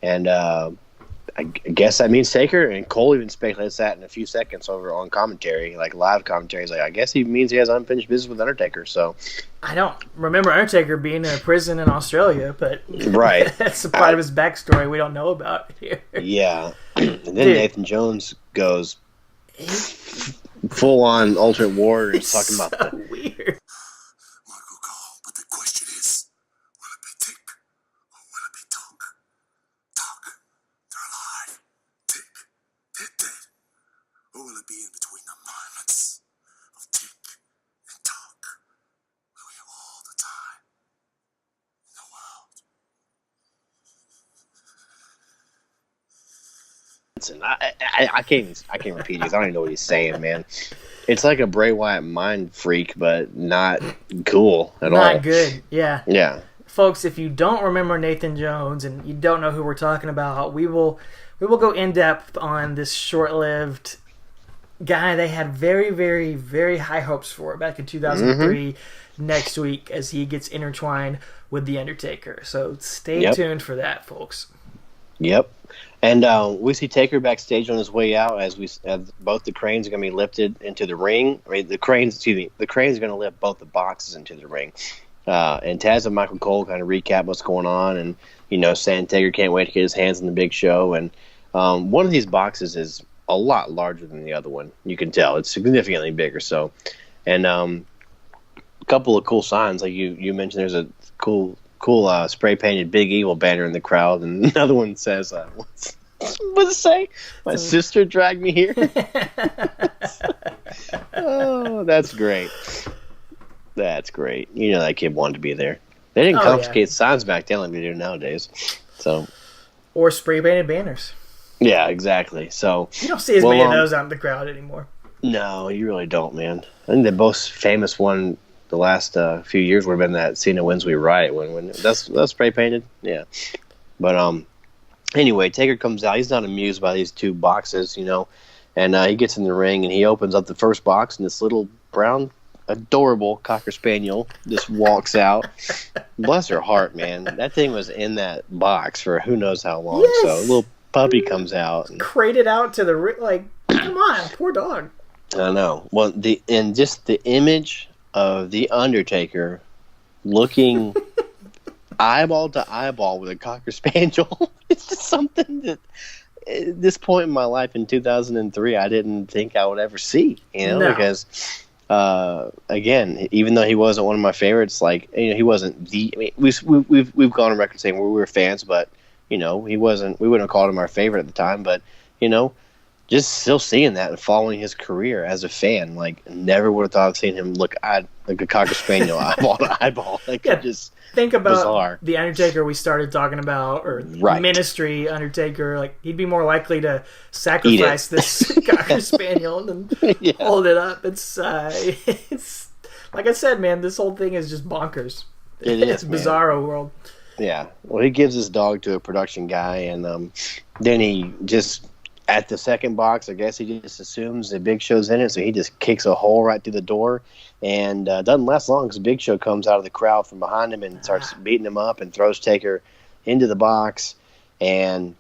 And I guess that means Taker, and Cole even speculates that in a few seconds over on commentary, like live commentary. He's like, I guess he means he has unfinished business with Undertaker. So I don't remember Undertaker being in a prison in Australia, but right, that's a part of his backstory we don't know about here. Yeah, and then Nathan Jones goes full on alternate warrior, talking about so weird. Michael Cole, but the question is, will it be Tick or will it be Talk? Talk, they're alive. Tick, they're dead. Or will it be in between the moments of Tick and Talk? Will we have all the time in the world? Listen, I can't repeat this. I don't even know what he's saying, man. It's like a Bray Wyatt mind freak, but not cool at all. Not good, yeah. Yeah. Folks, if you don't remember Nathan Jones and you don't know who we're talking about, we will go in depth on this short-lived guy they had very, very, very high hopes for back in 2003 next week as he gets intertwined with The Undertaker. So stay tuned for that, folks. Yep. And we see Taker backstage on his way out as both the cranes are going to be lifted into the ring. I mean, the cranes are going to lift both the boxes into the ring. And Taz and Michael Cole kind of recap what's going on, and saying Taker can't wait to get his hands on the Big Show. And one of these boxes is a lot larger than the other one. You can tell it's significantly bigger. So, and a couple of cool signs, like you mentioned, there's a cool spray painted Big Evil banner in the crowd, and another one says, "What's it say? My sister dragged me here." Oh, that's great. That's great. That kid wanted to be there. They didn't confiscate signs back then like they do nowadays. So, or spray painted banners. Yeah, exactly. So you don't see as many of those out in the crowd anymore. No, you really don't, man. I think the most famous one the last few years would have been that Cena wins we riot when that's spray painted. Yeah. But anyway, Taker comes out. He's not amused by these two boxes, and he gets in the ring and he opens up the first box, and this little brown, adorable Cocker Spaniel just walks out. Bless her heart, man. That thing was in that box for who knows how long. Yes. So a little puppy comes out, and crated out to the come on, poor dog. I know. Well, just the image of the Undertaker looking eyeball to eyeball with a Cocker Spaniel. It's just something that at this point in my life in 2003 I didn't think I would ever see, No. Because again, even though he wasn't one of my favorites, he wasn't the. I mean, we've gone on record saying we were fans, but he wasn't. We wouldn't have called him our favorite at the time, but just still seeing that and following his career as a fan, never would have thought of seeing him look like a Cocker Spaniel eyeball to eyeball. Just think about bizarre. The Undertaker we started talking about, or Ministry Undertaker. He'd be more likely to sacrifice this Cocker Spaniel and hold it up. It's like I said, man. This whole thing is just bonkers. It's bizarro world. Yeah. Well, he gives his dog to a production guy, and then he just. At the second box, I guess he just assumes the Big Show's in it, so he just kicks a hole right through the door, and doesn't last long because Big Show comes out of the crowd from behind him and starts beating him up and throws Taker into the box and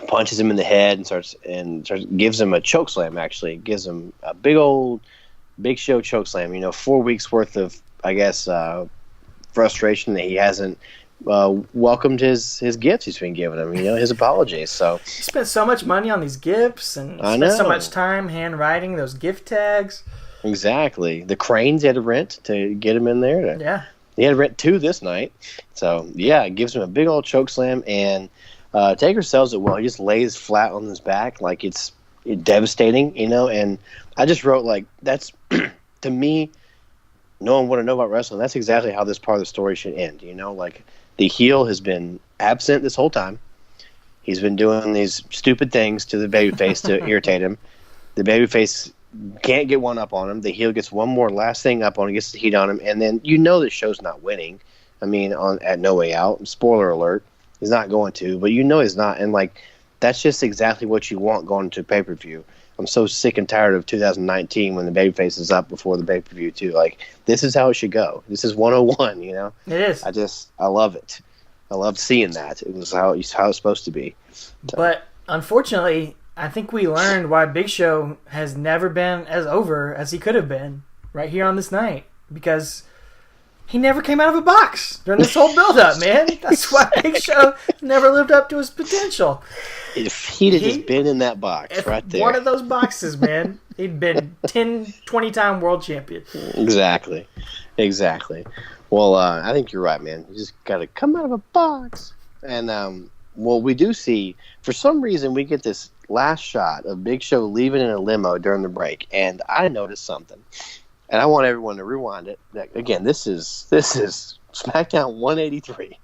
punches him in the head and gives him a choke slam. Actually, gives him a big old Big Show choke slam. 4 weeks worth of, I guess, frustration that he hasn't. Welcomed his gifts he's been giving him, his apologies. So he spent so much money on these gifts and spent so much time handwriting those gift tags. Exactly. The cranes he had to rent to get him in there. Yeah. He had to rent 2 this night. So yeah, it gives him a big old choke slam, and Taker sells it well. He just lays flat on his back like it's devastating, and I just wrote that's to me no one want to know about wrestling. That's exactly how this part of the story should end. Like the heel has been absent this whole time. He's been doing these stupid things to the babyface to irritate him. The babyface can't get one up on him. The heel gets one more last thing up on him, gets the heat on him, and then the show's not winning. I mean, at No Way Out, spoiler alert, he's not going to, but he's not. And like, that's just exactly what you want going to pay-per-view. I'm so sick and tired of 2019 when the babyface is up before the pay-per-view too. Like, this is how it should go. This is 101. It is. I love it. I love seeing that. It was how it's supposed to be. So. But unfortunately, I think we learned why Big Show has never been as over as he could have been right here on this night, because he never came out of a box during this whole build-up, man. That's why Big Show never lived up to his potential. If he'd have just been in that box right there. One of those boxes, man. He'd been 10, 20-time world champion. Exactly. Well, I think you're right, man. You just got to come out of a box. And, we do see, for some reason, we get this last shot of Big Show leaving in a limo during the break. And I noticed something. And I want everyone to rewind it. Again, this is SmackDown 183.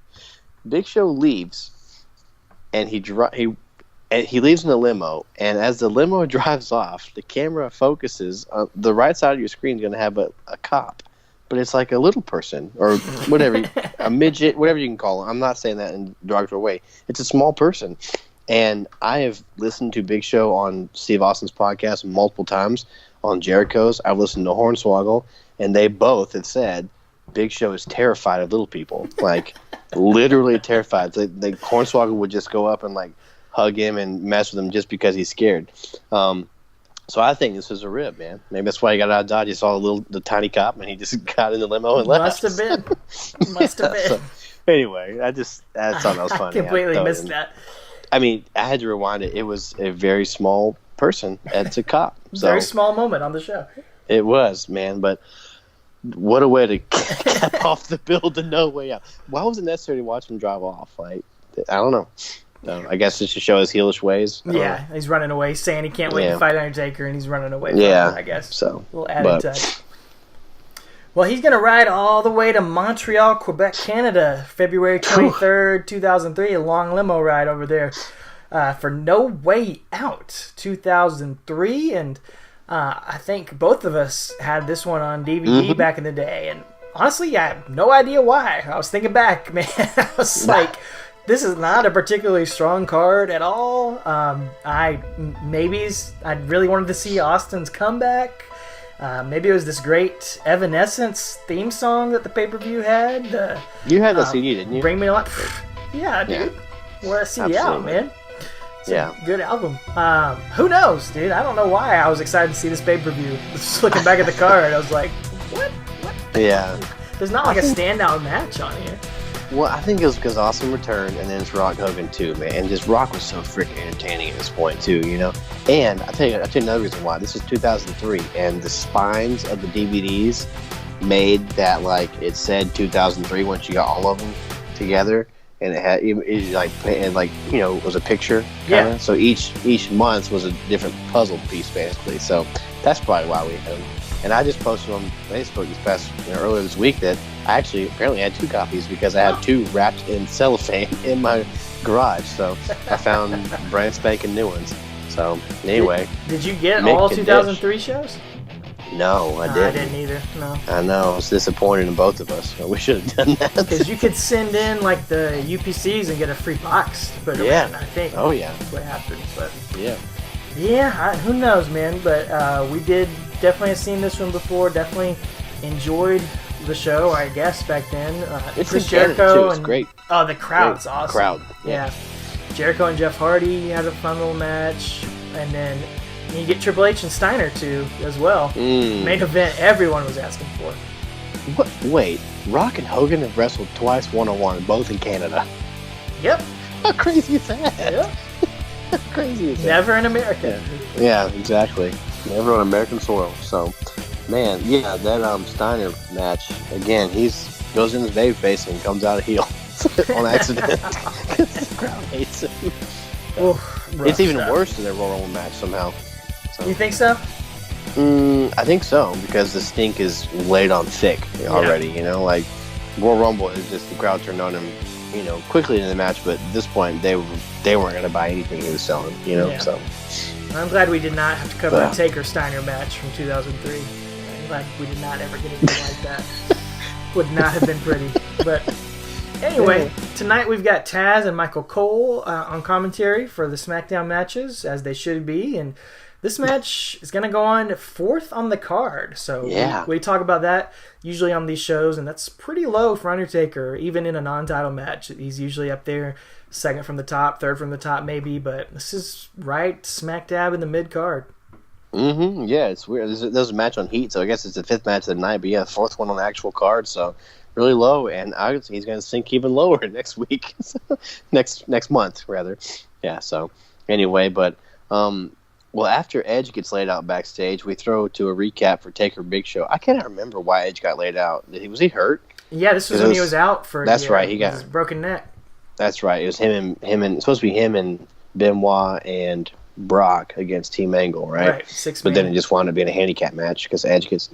Big Show leaves, and he leaves in the limo. And as the limo drives off, the camera focuses on the right side of your screen is going to have a cop, but it's like a little person or whatever, a midget, whatever you can call him. I'm not saying that in a derogatory way. It's a small person. And I have listened to Big Show on Steve Austin's podcast multiple times. On Jericho's, I've listened to Hornswoggle, and they both have said Big Show is terrified of little people, like literally terrified. Hornswoggle would just go up and like hug him and mess with him just because he's scared. So I think this is a rib, man. Maybe that's why he got out of Dodge. He saw the tiny cop, and he just got in the limo and left. Must have been. So, anyway, I thought that was funny. I completely missed that. I mean, I had to rewind it. It was a very small person. It's a cop. So very small moment on the show. It was, man, but what a way to cap off the build to No Way Out. Why was it necessary to watch him drive off? Like, I don't know. I guess it's to show his heelish ways. Yeah, he's running away, saying he can't wait to fight Undertaker, and he's running away from him, I guess. So, a little added touch. Well, he's going to ride all the way to Montreal, Quebec, Canada, February 23rd, 2003, a long limo ride over there for No Way Out 2003. And I think both of us had this one on DVD back in the day. And honestly, I have no idea why. I was thinking back, man. I was like, this is not a particularly strong card at all. I really wanted to see Austin's comeback. Maybe it was this great Evanescence theme song that the pay-per-view had. You had the CD, didn't you? Bring Me Alive. Yeah, dude. Wear a CD out, man. It's a good album. Who knows, dude? I don't know why I was excited to see this pay-per-view. Just looking back at the card, I was like, what? Yeah. There's not like a standout match on here. Well, I think it was because Austin returned, and then it's Rock Hogan too, man. And just Rock was so freaking entertaining at this point too, And I'll tell you another reason why. This was 2003, and the spines of the DVDs made that like it said 2003 once you got all of them together, and it was a picture. Kinda. Yeah. So each month was a different puzzle piece basically. So that's probably why we had them. And I just posted on Facebook earlier this week that I actually apparently had 2 copies because I had 2 wrapped in cellophane in my garage. So I found brand spanking new ones. So anyway, did you get all 2003 shows? No, I didn't. I didn't either. No. I know. I was disappointed in both of us. We should have done that. Because you could send in like the UPCs and get a free box. But I think. Oh yeah. That's what happened. But yeah. Yeah. Who knows, man? But we did definitely have seen this one before. Definitely enjoyed the show, I guess, back then. It's Chris Jericho too. It's great. Oh, the crowd's awesome. Crowd. Yeah. Jericho and Jeff Hardy had a fun little match, and then you get Triple H and Steiner too as well. Main event everyone was asking for. What? Wait, Rock and Hogan have wrestled twice 1-on-1, both in Canada. Yep. How crazy is that? Yep. How crazy is that? Never in America. Yeah, exactly. Never on American soil. So, man, yeah, that Steiner match again. Goes in his babyface and comes out a heel on accident because the crowd hates him. Oof, it's even worse than their Royal Rumble match somehow. So. You think so? I think so, because the stink is laid on thick already. You know, like Royal Rumble is just the crowd turned on him, quickly in the match. But at this point, they weren't going to buy anything he was selling. So I'm glad we did not have to cover a Taker Steiner match from 2003. I'm glad we did not ever get anything like that. Would not have been pretty. But anyway, tonight we've got Taz and Michael Cole on commentary for the SmackDown matches, as they should be, and this match is going to go on 4th on the card. So we talk about that usually on these shows, and that's pretty low for Undertaker, even in a non-title match. He's usually up there, 2nd from the top, 3rd from the top maybe, but this is right smack dab in the mid-card. Mm-hmm. Yeah, it's weird. There's a match on Heat, so I guess it's the 5th match of the night, but 4th one on the actual card, so really low, and he's going to sink even lower next week, next month rather. Yeah. So anyway, but after Edge gets laid out backstage, we throw to a recap for Taker Big Show. I cannot remember why Edge got laid out. Was he hurt? Yeah, this was when he was out for. That's right. He got his broken neck. That's right. It was him and it's supposed to be him and Benoit and Brock against Team Angle, right? Right. 6 But then it just wound up being a handicap match because Edge gets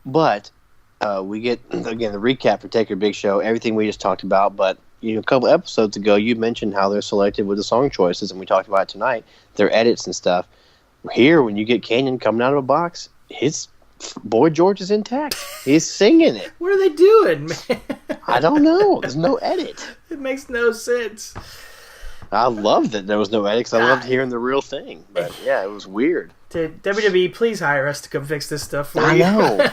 But we get, again, the recap for Taker Big Show, everything we just talked about. But a couple episodes ago, you mentioned how they're selected with the song choices, and we talked about it tonight, their edits and stuff. Here, when you get Kanyon coming out of a box, his Boy George is intact. He's singing it. What are they doing, man? I don't know. There's no edit. It makes no sense. I love that there was no edit because I loved hearing the real thing. But, yeah, it was weird. WWE, please hire us to come fix this stuff for I you. know.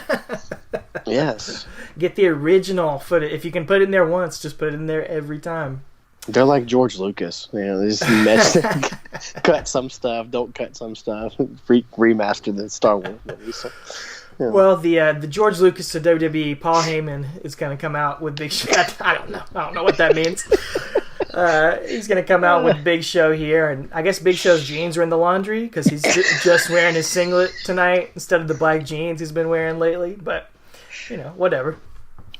Yes. Get the original footage. If you can put it in there once, just put it in there every time. They're like George Lucas. They just mess cut some stuff, don't cut some stuff, remaster the Star Wars movies. So, Well, the George Lucas to WWE, Paul Heyman, is going to come out with Big Show. I don't know what that means. He's going to come out with Big Show here, and I guess Big Show's jeans are in the laundry because he's just wearing his singlet tonight instead of the black jeans he's been wearing lately. But whatever.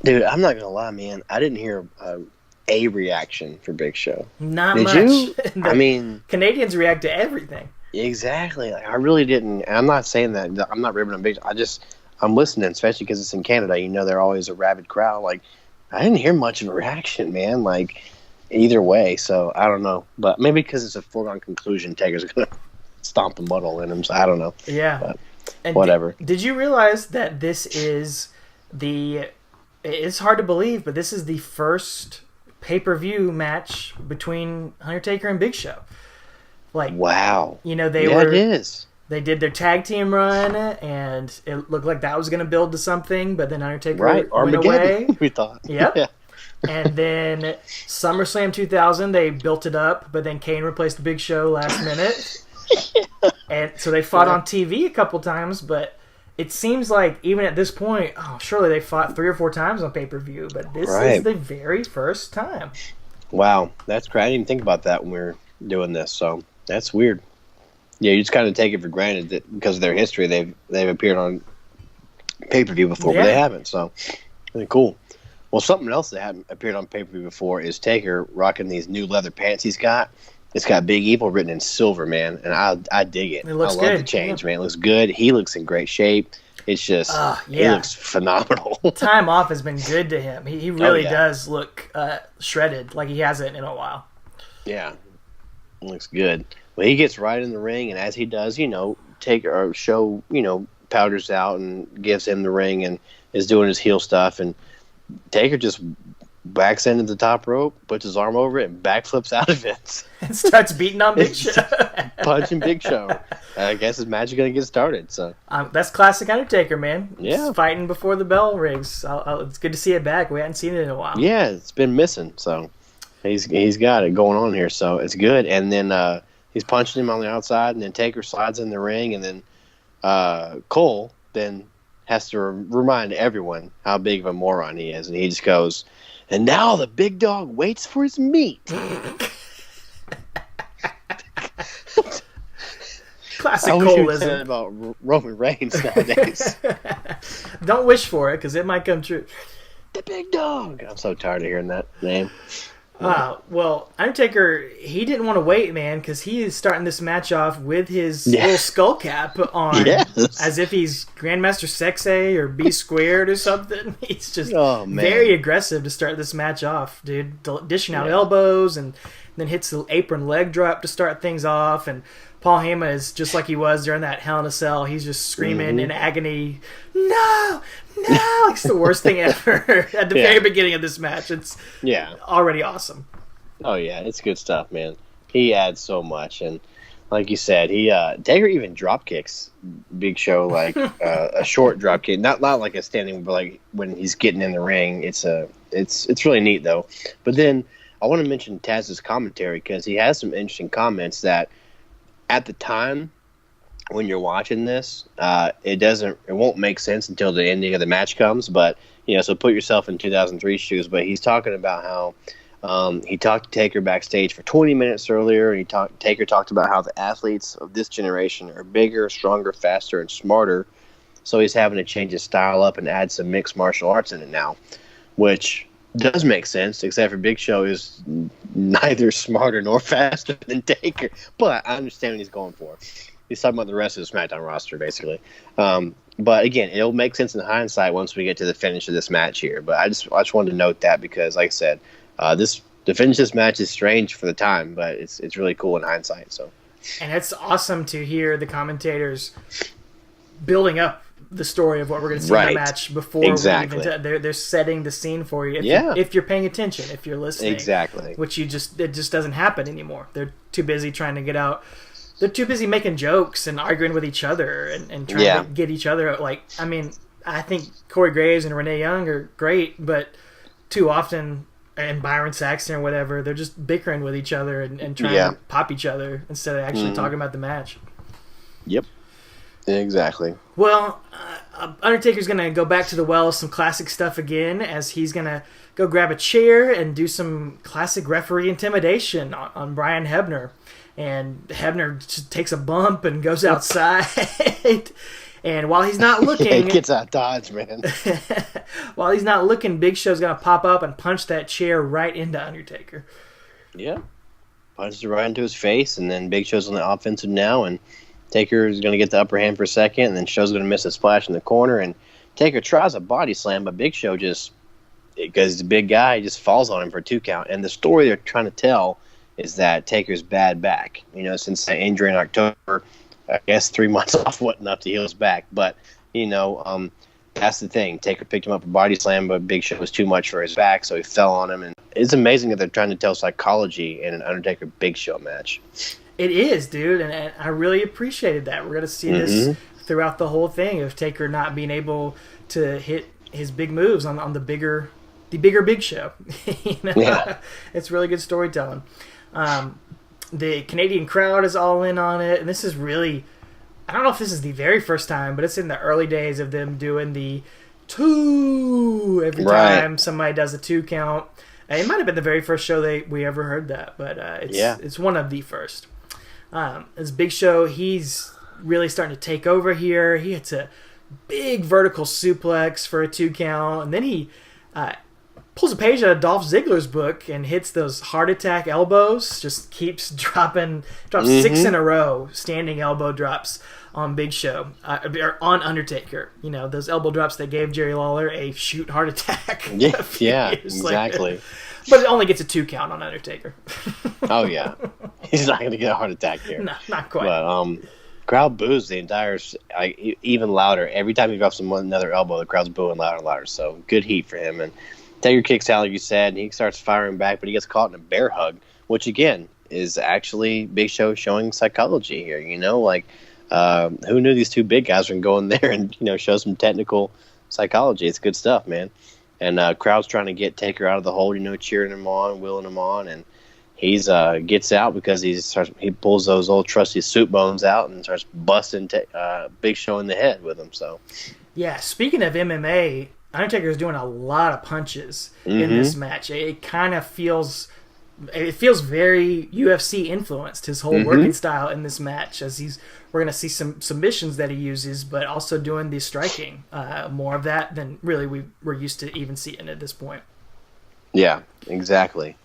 Dude, I'm not going to lie, man. I didn't hear a reaction for Big Show. Not Did much. You? I mean, Canadians react to everything. Exactly. Like, I really didn't. And I'm not saying that. I'm not ribbing on Big Show. I'm listening, especially because it's in Canada. They're always a rabid crowd. Like, I didn't hear much of a reaction, man. Like, either way. So, I don't know. But maybe because it's a foregone conclusion, Taker's going to stomp the muddle in him. So, I don't know. Yeah. But and whatever. Did you realize that this is it's hard to believe, but this is the first pay-per-view match between Undertaker and Big Show. Like, wow. It is. They did their tag team run, and it looked like that was going to build to something, but then Undertaker went away. We thought. Yep. Yeah. And then SummerSlam 2000, they built it up, but then Kane replaced Big Show last minute. And so they fought on TV a couple times, but it seems like even at this point, surely they fought 3 or 4 times on pay-per-view, but this is the very first time. Wow, that's great. I didn't even think about that when we were doing this, so that's weird. Yeah, you just kind of take it for granted that because of their history, they've appeared on pay-per-view before, but they haven't, so really cool. Well, something else that hadn't appeared on pay-per-view before is Taker rocking these new leather pants he's got. It's got Big Evil written in silver, man, and I dig it. It looks I love good. the change, man. It looks good. He looks in great shape. It's just, he looks phenomenal. Time off has been good to him. He really does look shredded, like he hasn't in a while. Yeah, it looks good. Well, he gets right in the ring, and as he does, Show, powders out and gives him the ring and is doing his heel stuff, and Taker just backs into the top rope, puts his arm over it, and backflips out of it. And starts beating on Big Show. Punching Big Show. I guess his match is going to get started. So that's classic Undertaker, man. Yeah. Just fighting before the bell rings. It's good to see it back. We hadn't seen it in a while. Yeah, it's been missing. So he's got it going on here. So it's good. And then he's punching him on the outside, and then Taker slides in the ring, and then Cole then has to remind everyone how big of a moron he is. And he just goes, and now the big dog waits for his meat. Classic I wish you would say Coleism. that about Roman Reigns nowadays. Don't wish for it, because it might come true. The big dog. I'm so tired of hearing that name. Well, Undertaker, he didn't want to wait, man, because he is starting this match off with his little skull cap on, as if he's Grandmaster Sexay or B Squared or something. He's just very aggressive to start this match off, dude. Dishing out elbows and then hits the apron leg drop to start things off. And Paul Heyman is just like he was during that Hell in a Cell. He's just screaming in agony, no! It's the worst thing ever at the very beginning of this match. It's already awesome. Oh, yeah. It's good stuff, man. He adds so much. And like you said, Taker even drop kicks Big Show, like a short drop kick. Not like a standing, but like when he's getting in the ring. It's really neat, though. But then I want to mention Taz's commentary because he has some interesting comments that at the time when you're watching this, it won't make sense until the ending of the match comes. But so put yourself in 2003 shoes. But he's talking about how he talked to Taker backstage for 20 minutes earlier, and Taker talked about how the athletes of this generation are bigger, stronger, faster, and smarter. So he's having to change his style up and add some mixed martial arts in it now, which does make sense, except for Big Show is neither smarter nor faster than Taker. But I understand what he's going for. He's talking about the rest of the SmackDown roster, basically. But again, it'll make sense in hindsight once we get to the finish of this match here. But I just wanted to note that because, like I said, the finish of this match is strange for the time, but it's really cool in hindsight. So, and it's awesome to hear the commentators building up the story of what we're going to see in the match before we even they're setting the scene for you. If you're paying attention, if you're listening, which it just doesn't happen anymore. They're too busy trying to get out. They're too busy making jokes and arguing with each other and trying to get each other. Like, I mean, I think Corey Graves and Renee Young are great, but too often, and Byron Saxton or whatever, they're just bickering with each other and trying to pop each other instead of actually talking about the match. Yep. Exactly. Well, Undertaker's going to go back to the well, some classic stuff again, as he's going to go grab a chair and do some classic referee intimidation on Brian Hebner. And Hebner just takes a bump and goes outside. And while he's not looking... he gets out dodge, man. While he's not looking, Big Show's going to pop up and punch that chair right into Undertaker. Yeah. Punches it right into his face, and then Big Show's on the offensive now, and Taker is going to get the upper hand for a second, and then Show's going to miss a splash in the corner, and Taker tries a body slam, but Big Show because he's a big guy, he just falls on him for a 2 count. And the story they're trying to tell is that Taker's bad back. Since that injury in October, I guess 3 months off wasn't enough to heal his back. But, that's the thing. Taker picked him up a body slam, but Big Show was too much for his back, so he fell on him. And it's amazing that they're trying to tell psychology in an Undertaker-Big Show match. It is, dude, and I really appreciated that. We're going to see this throughout the whole thing of Taker not being able to hit his big moves on the bigger Big Show. It's really good storytelling. The Canadian crowd is all in on it, and this is really, I don't know if this is the very first time, but it's in the early days of them doing the 2 every time somebody does a 2 count. It might have been the very first show we ever heard that, but it's one of the first. As Big Show, he's really starting to take over here. He hits a big vertical suplex for a 2 count, and then he pulls a page out of Dolph Ziggler's book and hits those heart attack elbows. Just keeps drops 6 in a row, standing elbow drops on Big Show, or on Undertaker. Those elbow drops that gave Jerry Lawler a shoot heart attack. Yeah, exactly. But it only gets a 2 count on Undertaker. Oh, yeah. He's not going to get a heart attack here. No, not quite. But, crowd boos the entire, even louder. Every time he drops another elbow, the crowd's booing louder and louder. So, good heat for him. And Taker kicks out, like you said, and he starts firing back, but he gets caught in a bear hug, which, again, is actually Big Show showing psychology here. Who knew these 2 big guys were going to go in there and, show some technical psychology. It's good stuff, man. And crowd's trying to get Taker out of the hole, cheering him on, willing him on, and he's gets out because he pulls those old trusty soup bones out and starts busting Big Show in the head with him. So, yeah. Speaking of MMA, Undertaker's doing a lot of punches in this match. It kind of feels very UFC influenced, his whole working style in this match, as we're going to see some submissions that he uses, but also doing the striking. More of that than really we're used to even seeing at this point. Yeah, exactly.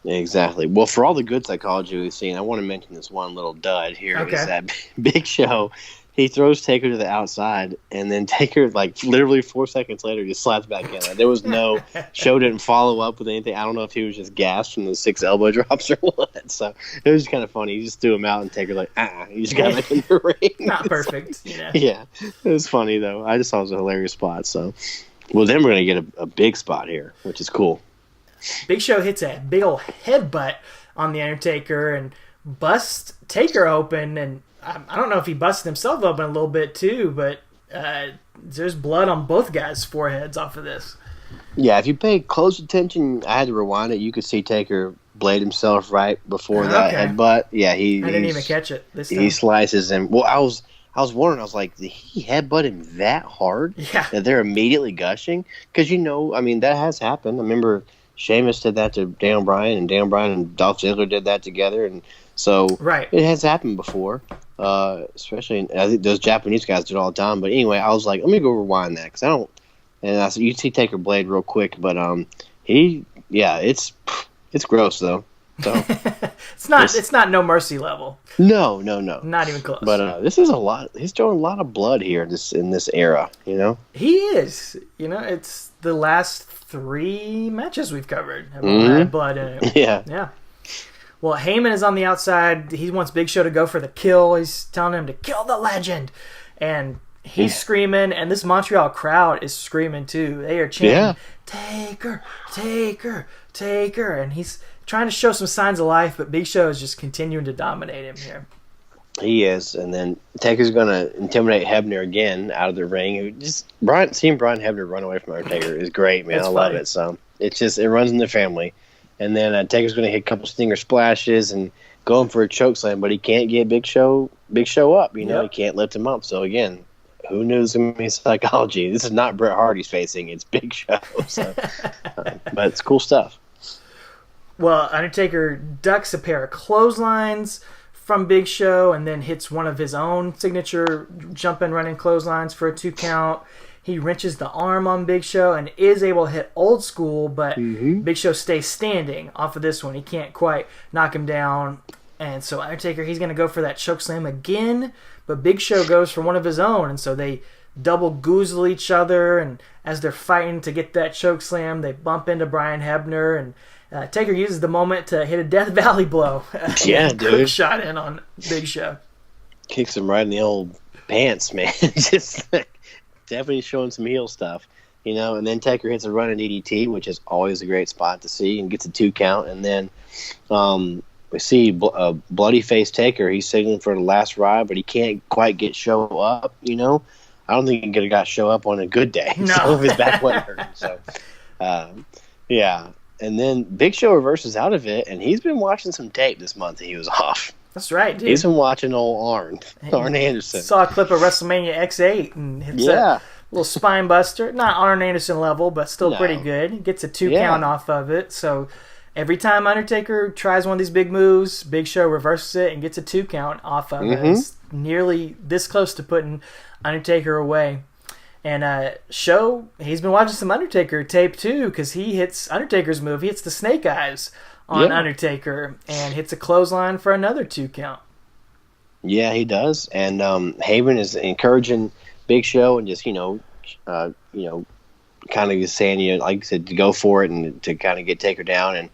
Exactly. Well, for all the good psychology we've seen, I want to mention this one little dud here. Okay. Is that Big Show, he throws Taker to the outside, and then Taker, like, literally 4 seconds later, just slaps back in. Like, there was no, Show didn't follow up with anything. I don't know if he was just gassed from the 6 elbow drops or what. So it was kind of funny. He just threw him out, and Taker, like, he just got back in the ring. Not perfect, you know. Yeah. It was funny, though. I just thought it was a hilarious spot. So, well, then we're going to get a big spot here, which is cool. Big Show hits a big old headbutt on the Undertaker and busts Taker open, and I don't know if he busted himself open a little bit too, but there's blood on both guys' foreheads off of this. Yeah, if you pay close attention, I had to rewind it. You could see Taker blade himself right before that headbutt. Yeah, I didn't even catch it this time. He slices him. Well, I was wondering. I was like, did he headbutt him that hard? Yeah, that they're immediately gushing? Because I mean, that has happened. I remember Sheamus did that to Daniel Bryan, and Daniel Bryan and Dolph Ziggler did that together, and so it has happened before. Especially, I think those Japanese guys do it all the time. But anyway, I was like, let me go rewind that because I don't. And I said, you see Taker blade real quick, but it's gross though. So it's not No Mercy level. No, not even close. But this is a lot. He's throwing a lot of blood here in this era. You know, he is. You know, it's the last 3 matches we've covered have all had blood in it. Yeah. Well, Heyman is on the outside. He wants Big Show to go for the kill. He's telling him to kill the legend, and he's screaming. And this Montreal crowd is screaming too. They are chanting, "Taker, Taker, Taker," and he's trying to show some signs of life. But Big Show is just continuing to dominate him here. He is, and then Taker's going to intimidate Hebner again out of the ring. Seeing Brian Hebner run away from Undertaker is great, man. I love it. So it runs in the family. And then Taker's going to hit a couple stinger splashes and going for a chokeslam, but he can't get Big Show up. You know, he can't lift him up. So again, who knew this was going to be psychology? This is not Bret Hart he's facing; it's Big Show. So, but it's cool stuff. Well, Undertaker ducks a pair of clotheslines from Big Show and then hits one of his own signature jumping running clotheslines for a 2 count. He wrenches the arm on Big Show and is able to hit Old School, but Big Show stays standing off of this one. He can't quite knock him down. And so Undertaker, he's going to go for that chokeslam again, but Big Show goes for one of his own, and so they double goozle each other, and as they're fighting to get that chokeslam, they bump into Brian Hebner, and Taker uses the moment to hit a Death Valley blow. Dude. Quick shot in on Big Show. Kicks him right in the old pants, man. Just definitely showing some heel stuff, you know. And then Taker hits a running DDT, which is always a great spot to see, and gets a 2 count. And then we see bloody face Taker. He's signaling for the last ride, but he can't quite get Show up, you know. I don't think he could have got Show up on a good day. No. So his back wasn't hurting. So, yeah. And then Big Show reverses out of it, and he's been watching some tape this month that he was off. That's right, dude. He's been watching old Arn Anderson. Saw a clip of WrestleMania X8 and hits a little spine buster. Not Arn Anderson level, but still pretty good. He gets a 2 count off of it. So every time Undertaker tries one of these big moves, Big Show reverses it and gets a 2 count off of it. It's nearly this close to putting Undertaker away. And Show, he's been watching some Undertaker tape too, because he hits Undertaker's move. He hits the Snake Eyes on Undertaker and hits a clothesline for another 2 count. Yeah, he does. And Heyman is encouraging Big Show and just, kind of just saying, like I said, to go for it and to kind of get Taker down. And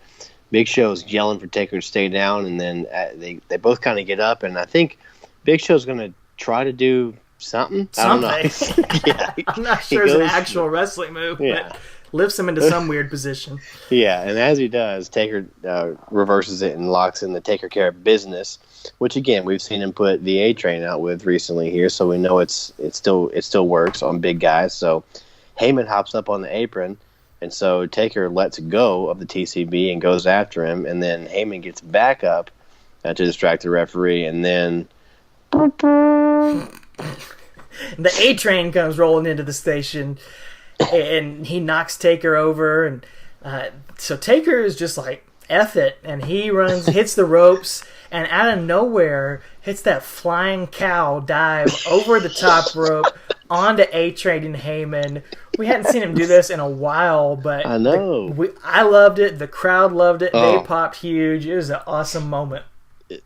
Big Show is yelling for Taker to stay down. And then they both kind of get up. And I think Big Show's going to try to do something. I don't know. I'm not sure it's an actual wrestling move, but lifts him into some weird position. Yeah, and as he does, Taker reverses it and locks in the Taker Care of Business, which again we've seen him put the A Train out with recently here, so we know it still works on big guys. So Heyman hops up on the apron, and so Taker lets go of the TCB and goes after him, and then Heyman gets back up to distract the referee, and then the A Train comes rolling into the station, and he knocks Taker over, and so Taker is just like, F it, and he runs, hits the ropes, and out of nowhere hits that flying cow dive over the top rope, on to A-Train and Heyman. We hadn't seen him do this in a while, but I know. I loved it. The crowd loved it. Oh. They popped huge. It was an awesome moment.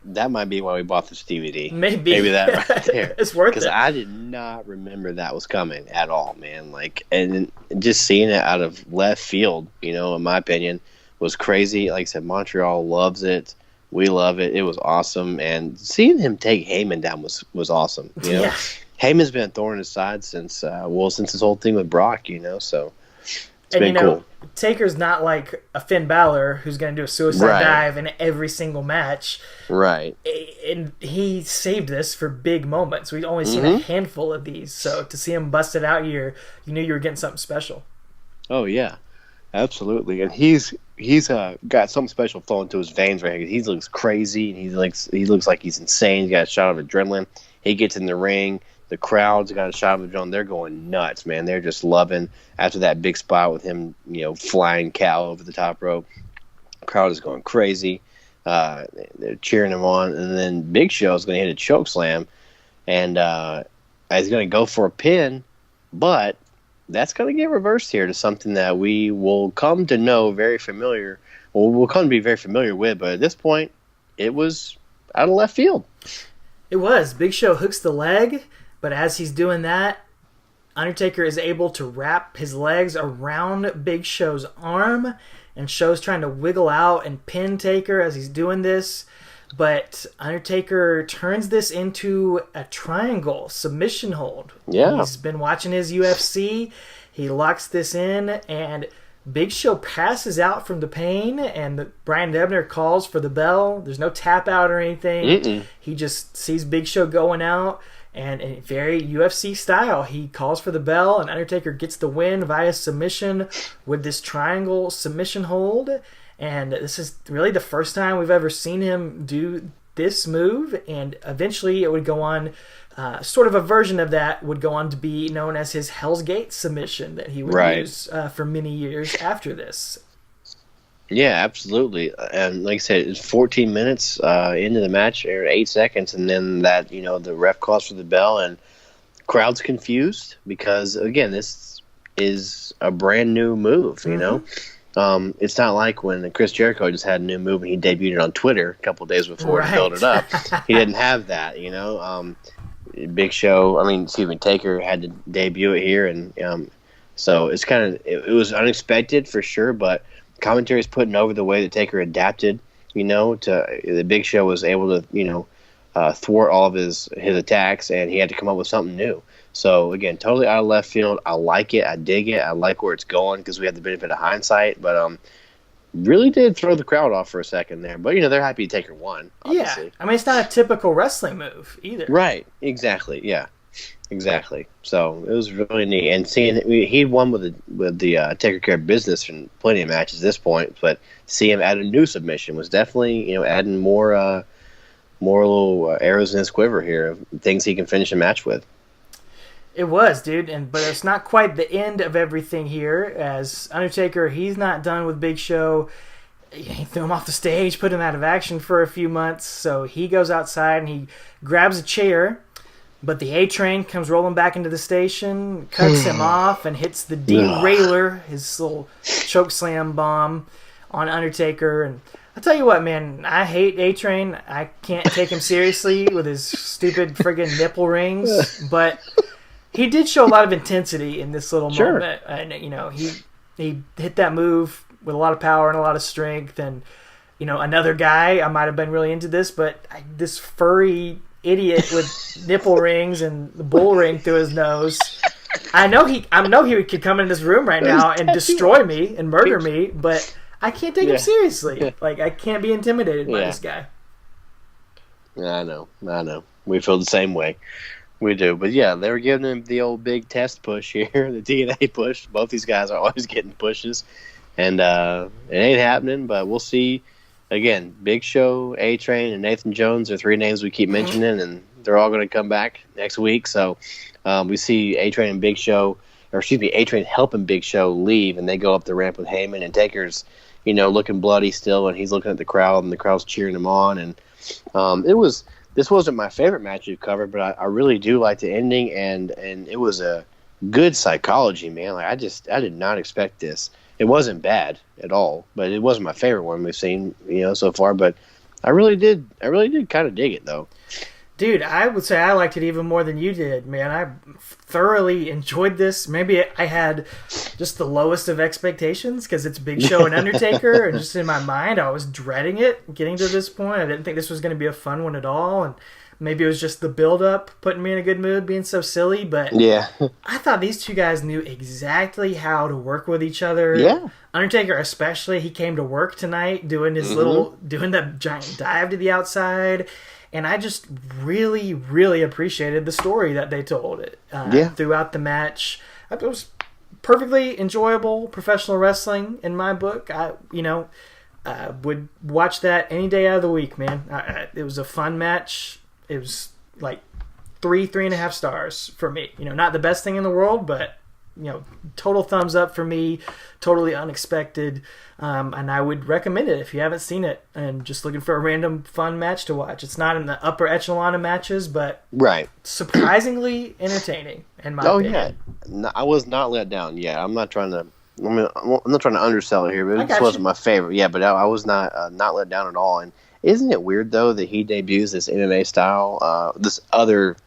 That might be why we bought this DVD. Maybe that right there. It's worth it. Because I did not remember that was coming at all, man. Like, and just seeing it out of left field, you know, in my opinion, was crazy. Like I said, Montreal loves it. We love it. It was awesome. And seeing him take Heyman down was awesome. You know, Heyman's been a thorn in his side since his whole thing with Brock, you know, so it's been cool. Taker's not like a Finn Balor who's going to do a suicide dive in every single match. Right. And he saved this for big moments. We've only seen a handful of these. So to see him bust it out here, you knew you were getting something special. Oh, yeah. Absolutely. And he's got something special flowing through his veins right here. He looks crazy. And he looks like he's insane. He's got a shot of adrenaline. He gets in the ring. The crowd's got a shot of adrenaline. They're going nuts, man. They're just loving after that big spot with him, you know, flying cow over the top rope. The crowd is going crazy. They're cheering him on. And then Big Show's going to hit a choke slam. And he's going to go for a pin. But that's going to get reversed here to something that we will come to know very familiar. Well, we'll come to be very familiar with. But at this point, it was out of left field. It was. Big Show hooks the leg. But as he's doing that, Undertaker is able to wrap his legs around Big Show's arm, and Show's trying to wiggle out and pin Taker as he's doing this. But Undertaker turns this into a triangle submission hold. Yeah. He's been watching his UFC. He locks this in, and Big Show passes out from the pain, and Brian Debner calls for the bell. There's no tap out or anything. He just sees Big Show going out. And in very UFC style, he calls for the bell, and Undertaker gets the win via submission with this triangle submission hold. And this is really the first time we've ever seen him do this move. And eventually it would go on, sort of a version of that would go on to be known as his Hell's Gate submission that he would use for many years after this. Yeah, absolutely. And like I said, it's 14 minutes into the match, or 8 seconds, and then that, you know, the ref calls for the bell, and crowd's confused because, again, this is a brand new move, you know? It's not like when Chris Jericho just had a new move and he debuted it on Twitter a couple of days before to build it up. He didn't have that, you know? Taker had to debut it here, and so it's kind of, it was unexpected for sure, but commentary is putting over the way that Taker adapted, you know, to the Big Show was able to, you know, thwart all of his attacks, and he had to come up with something new. So again, totally out of left field. I like it. I dig it. I like where it's going because we have the benefit of hindsight, but really did throw the crowd off for a second there. But you know, they're happy Taker won. Obviously. Yeah, I mean, it's not a typical wrestling move either. Right. Exactly. Yeah. Exactly. So it was really neat, and seeing he won with the Taker Care business in plenty of matches at this point, but see him add a new submission was definitely, you know, adding more little arrows in his quiver here of things he can finish a match with. It was, dude, but it's not quite the end of everything here. As Undertaker, he's not done with Big Show. He threw him off the stage, put him out of action for a few months. So he goes outside and he grabs a chair. But the A-Train comes rolling back into the station, cuts him off, and hits the derailer, his little choke slam bomb on Undertaker. And I'll tell you what, man, I hate A-Train. I can't take him seriously with his stupid friggin' nipple rings. But he did show a lot of intensity in this little moment. And, you know, he hit that move with a lot of power and a lot of strength. And, you know, another guy, I might have been really into this, but this furry idiot with nipple rings and the bull ring through his nose. I know he could come in this room right now and destroy me and murder me, but I can't take him seriously. Like, I can't be intimidated by this guy. I know. We feel the same way. We do. But yeah, they were giving him the old big test push here, the DNA push. Both these guys are always getting pushes. And it ain't happening, but we'll see. Again, Big Show, A-Train, and Nathan Jones are three names we keep mentioning, and they're all going to come back next week. So we see A-Train and Big Show, A-Train helping Big Show leave, and they go up the ramp with Heyman, and Taker's, you know, looking bloody still, and he's looking at the crowd, and the crowd's cheering him on. And it was this wasn't my favorite match we've covered, but I really do like the ending, and it was a good psychology, man. Like I did not expect this. It wasn't bad at all, but it wasn't my favorite one we've seen, so far. But I really did kind of dig it, though. Dude, I would say I liked it even more than you did, man. I thoroughly enjoyed this. Maybe I had just the lowest of expectations because it's Big Show and Undertaker, and just in my mind, I was dreading it getting to this point. I didn't think this was going to be a fun one at all, and maybe it was just the build-up putting me in a good mood, being so silly. But yeah, I thought these two guys knew exactly how to work with each other. Yeah, Undertaker especially, he came to work tonight doing his doing that giant dive to the outside. And I just really, really appreciated the story that they told throughout the match. It was perfectly enjoyable professional wrestling in my book. I would watch that any day out of the week, man. It was a fun match. It was like 3.5 stars for me. Not the best thing in the world, but total thumbs up for me. Totally unexpected. And I would recommend it if you haven't seen it and just looking for a random fun match to watch. It's not in the upper echelon of matches, but surprisingly entertaining in my opinion. Yeah, I was not let down. Yeah, I'm not trying to undersell it here, but it wasn't my favorite. Yeah, but I was not let down at all. And isn't it weird though that he debuts this MMA style, this other,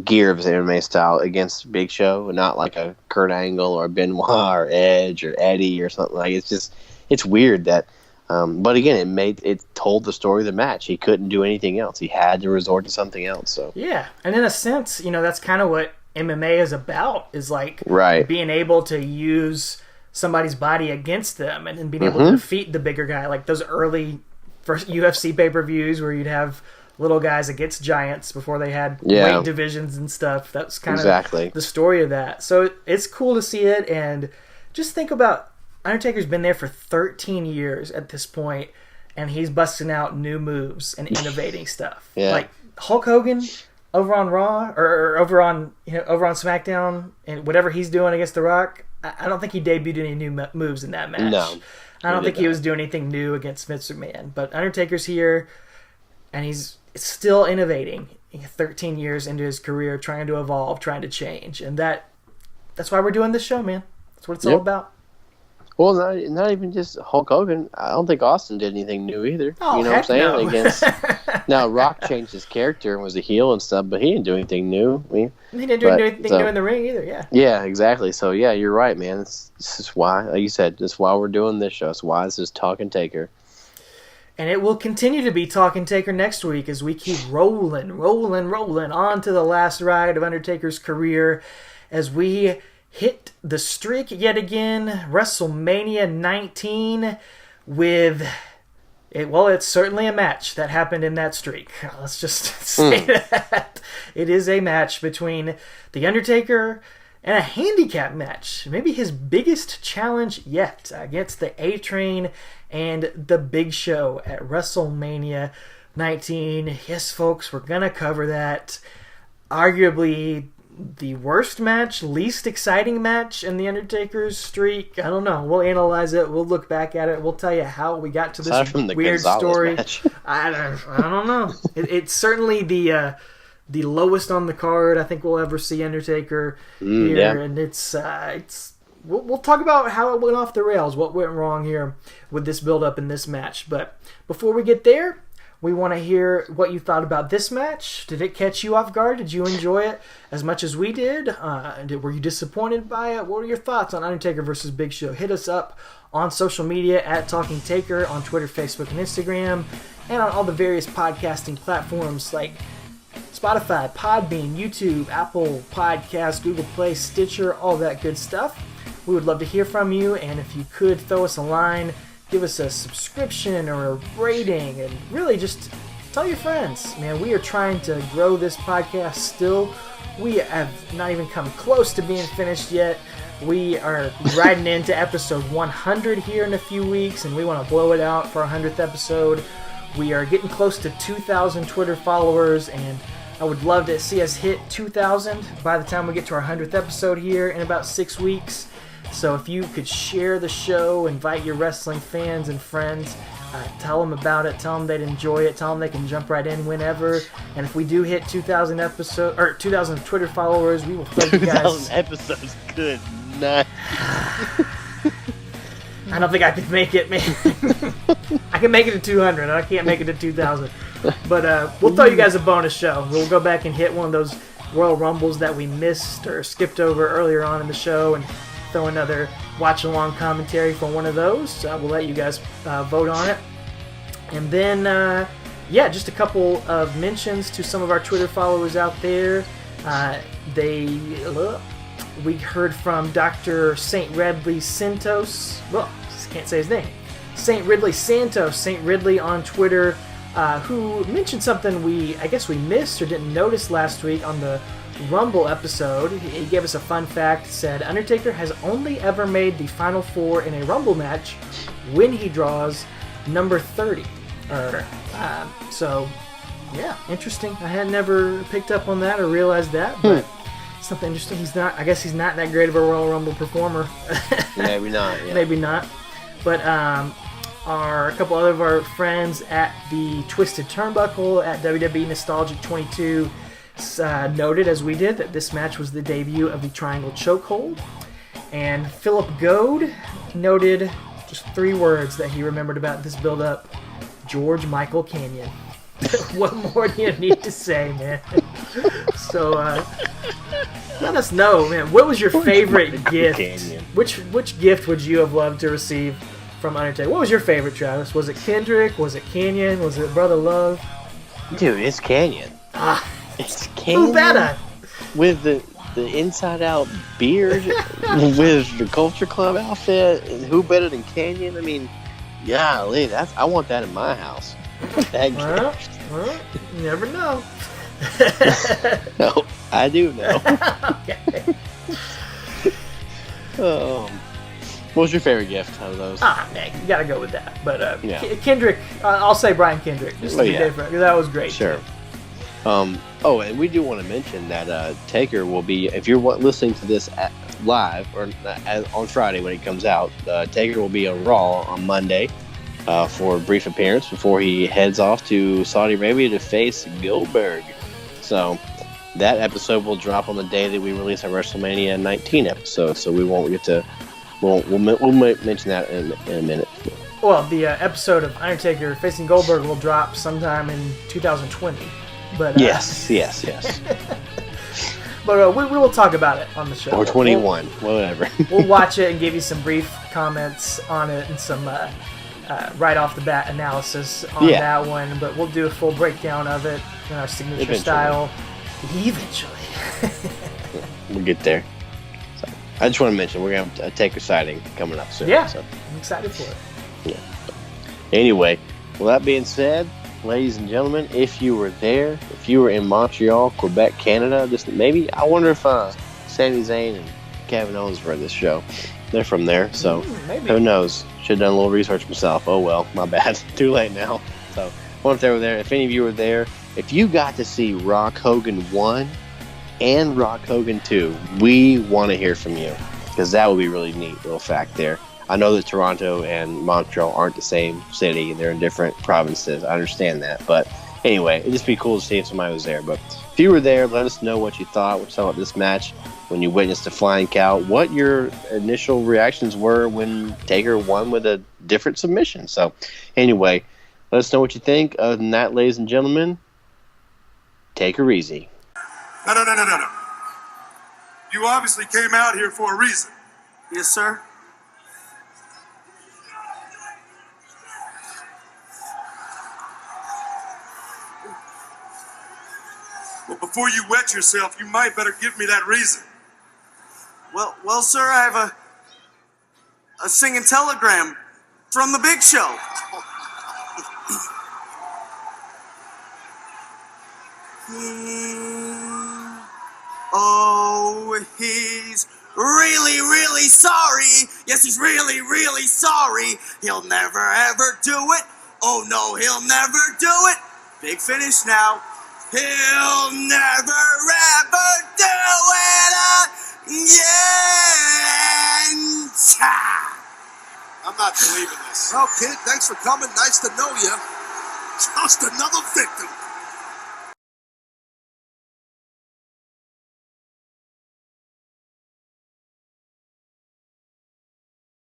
gear of his MMA style against Big Show, not like a Kurt Angle or Benoit or Edge or Eddie or something like. It's weird that, but again, it told the story of the match. He couldn't do anything else. He had to resort to something else. So yeah, and in a sense, that's kind of what MMA is about. Is like being able to use somebody's body against them and being able to defeat the bigger guy. Like those early first UFC pay-per-views where you'd have little guys against giants before they had weight divisions and stuff. That's kind of the story of that. So it's cool to see it, and just think about Undertaker's been there for 13 years at this point, and he's busting out new moves and innovating stuff. Yeah. Like Hulk Hogan over on Raw or over on SmackDown, and whatever he's doing against The Rock, I don't think he debuted any new moves in that match. No, I don't think he was doing anything new against Vince McMahon. But Undertaker's here, and he's still innovating 13 years into his career, trying to evolve, trying to change. And that's why we're doing this show, man. That's what it's all about. Well, not even just Hulk Hogan. I don't think Austin did anything new either. Oh, you know what I'm saying? No. Against now, Rock changed his character and was a heel and stuff, but he didn't do anything new. He didn't do anything new in the ring either. Yeah. Yeah, exactly. So yeah, you're right, man. This is why, like you said, this is why we're doing this show. It's why this is Talking Taker. And it will continue to be Talking Taker next week as we keep rolling on to the last ride of Undertaker's career as we hit the streak yet again, WrestleMania 19, with, it's certainly a match that happened in that streak. Let's just say that. It is a match between The Undertaker and a handicap match. Maybe his biggest challenge yet against the A-Train and the Big Show at WrestleMania 19. Yes, folks, we're going to cover that. Arguably the worst match, least exciting match in The Undertaker's streak. I don't know. We'll analyze it. We'll look back at it. We'll tell you how we got to this weird story. I don't know. It's certainly the lowest on the card I think we'll ever see Undertaker here. Yeah. And it's we'll talk about how it went off the rails, what went wrong here with this build-up in this match. But before we get there, we want to hear what you thought about this match. Did it catch you off guard? Did you enjoy it as much as we did? Were you disappointed by it? What are your thoughts on Undertaker versus Big Show? Hit us up on social media at Talking Taker on Twitter, Facebook, and Instagram, and on all the various podcasting platforms like Spotify, Podbean, YouTube, Apple Podcasts, Google Play, Stitcher, all that good stuff. We would love to hear from you, and if you could throw us a line, give us a subscription or a rating, and really just tell your friends. Man, we are trying to grow this podcast still. We have not even come close to being finished yet. We are riding into episode 100 here in a few weeks, and we want to blow it out for our 100th episode. We are getting close to 2,000 Twitter followers, and I would love to see us hit 2,000 by the time we get to our 100th episode here in about 6 weeks. So if you could share the show, invite your wrestling fans and friends, Tell them about it. Tell them they'd enjoy it. Tell them they can jump right in whenever. And if we do hit 2,000 episodes or 2,000 Twitter followers, we will throw you guys. 2,000 episodes, good night. I don't think I can make it, man. I can make it to 200. I can't make it to 2,000. But we'll throw you guys a bonus show. We'll go back and hit one of those Royal Rumbles that we missed or skipped over earlier on in the show and throw another watch-along commentary for one of those. We'll let you guys vote on it. And then, just a couple of mentions to some of our Twitter followers out there. We heard from Dr. St. Ridley Santos. Well, can't say his name. St. Ridley Santos. St. Ridley on Twitter, who mentioned something we missed or didn't notice last week on the Rumble episode. He gave us a fun fact. Said Undertaker has only ever made the Final Four in a Rumble match when he draws number 30. So, yeah, interesting. I had never picked up on that or realized that, but something interesting. He's not that great of a Royal Rumble performer. Maybe not. Yeah. Maybe not. But a couple other of our friends at the Twisted Turnbuckle at WWE Nostalgic 22 noted, as we did, that this match was the debut of the Triangle Chokehold. And Philip Goad noted just 3 words that he remembered about this build-up: George Michael Kanyon. What more do you need to say, man? So, let us know, man. What was your favorite gift? Kanyon. Which gift would you have loved to receive from Undertaker? What was your favorite, Travis? Was it Kendrick? Was it Kanyon? Was it Brother Love? Dude, it's Kanyon. It's Kanyon. Who better? With the inside out beard, with the Culture Club outfit, and who better than Kanyon? I mean, golly, I want that in my house. Well, you never know. No, I do know. Okay. What was your favorite gift out of those? Man, you gotta go with that. But Kendrick, I'll say Brian Kendrick, just to be different, because that was great. Sure. And we do want to mention that Taker will be, if you're listening to this live or on Friday when it comes out, Taker will be on Raw on Monday for a brief appearance before he heads off to Saudi Arabia to face Goldberg. So that episode will drop on the day that we release our WrestleMania 19 episode. So we won't get to. We'll mention that in a minute. Well, the episode of Undertaker facing Goldberg will drop sometime in 2020. But yes. But we will talk about it on the show. Or 21, whatever. We'll watch it and give you some brief comments on it and some right off the bat analysis on that one. But we'll do a full breakdown of it in our signature style. Eventually. We'll get there. So, I just want to mention we're going to have a Taker sighting coming up soon. Yeah, so. I'm excited for it. Yeah. Anyway, with that being said, ladies and gentlemen, if you were there, if you were in Montreal, Quebec, Canada, I wonder if Sami Zayn and Kevin Owens were at this show. They're from there, so who knows? Should have done a little research myself. Oh well, my bad. Too late now. So, I wonder if they were there. If any of you were there, if you got to see Rock Hogan 1 and Rock Hogan 2, we want to hear from you, because that would be really neat little fact there. I know that Toronto and Montreal aren't the same city. They're in different provinces. I understand that. But anyway, it'd just be cool to see if somebody was there. But if you were there, let us know what you thought about this match when you witnessed the Flying Cow, what your initial reactions were when Taker won with a different submission. So anyway, let us know what you think. Other than that, ladies and gentlemen, take her easy. No. You obviously came out here for a reason. Yes, sir. Well, before you wet yourself, you might better give me that reason. Well, sir, I have a singing telegram from the Big Show. Oh, he's really, really sorry. Yes, he's really, really sorry. He'll never, ever do it. Oh, no, he'll never do it. Big finish now. He'll never, ever do it again. I'm not believing this. Well, kid, thanks for coming. Nice to know you. Just another victim.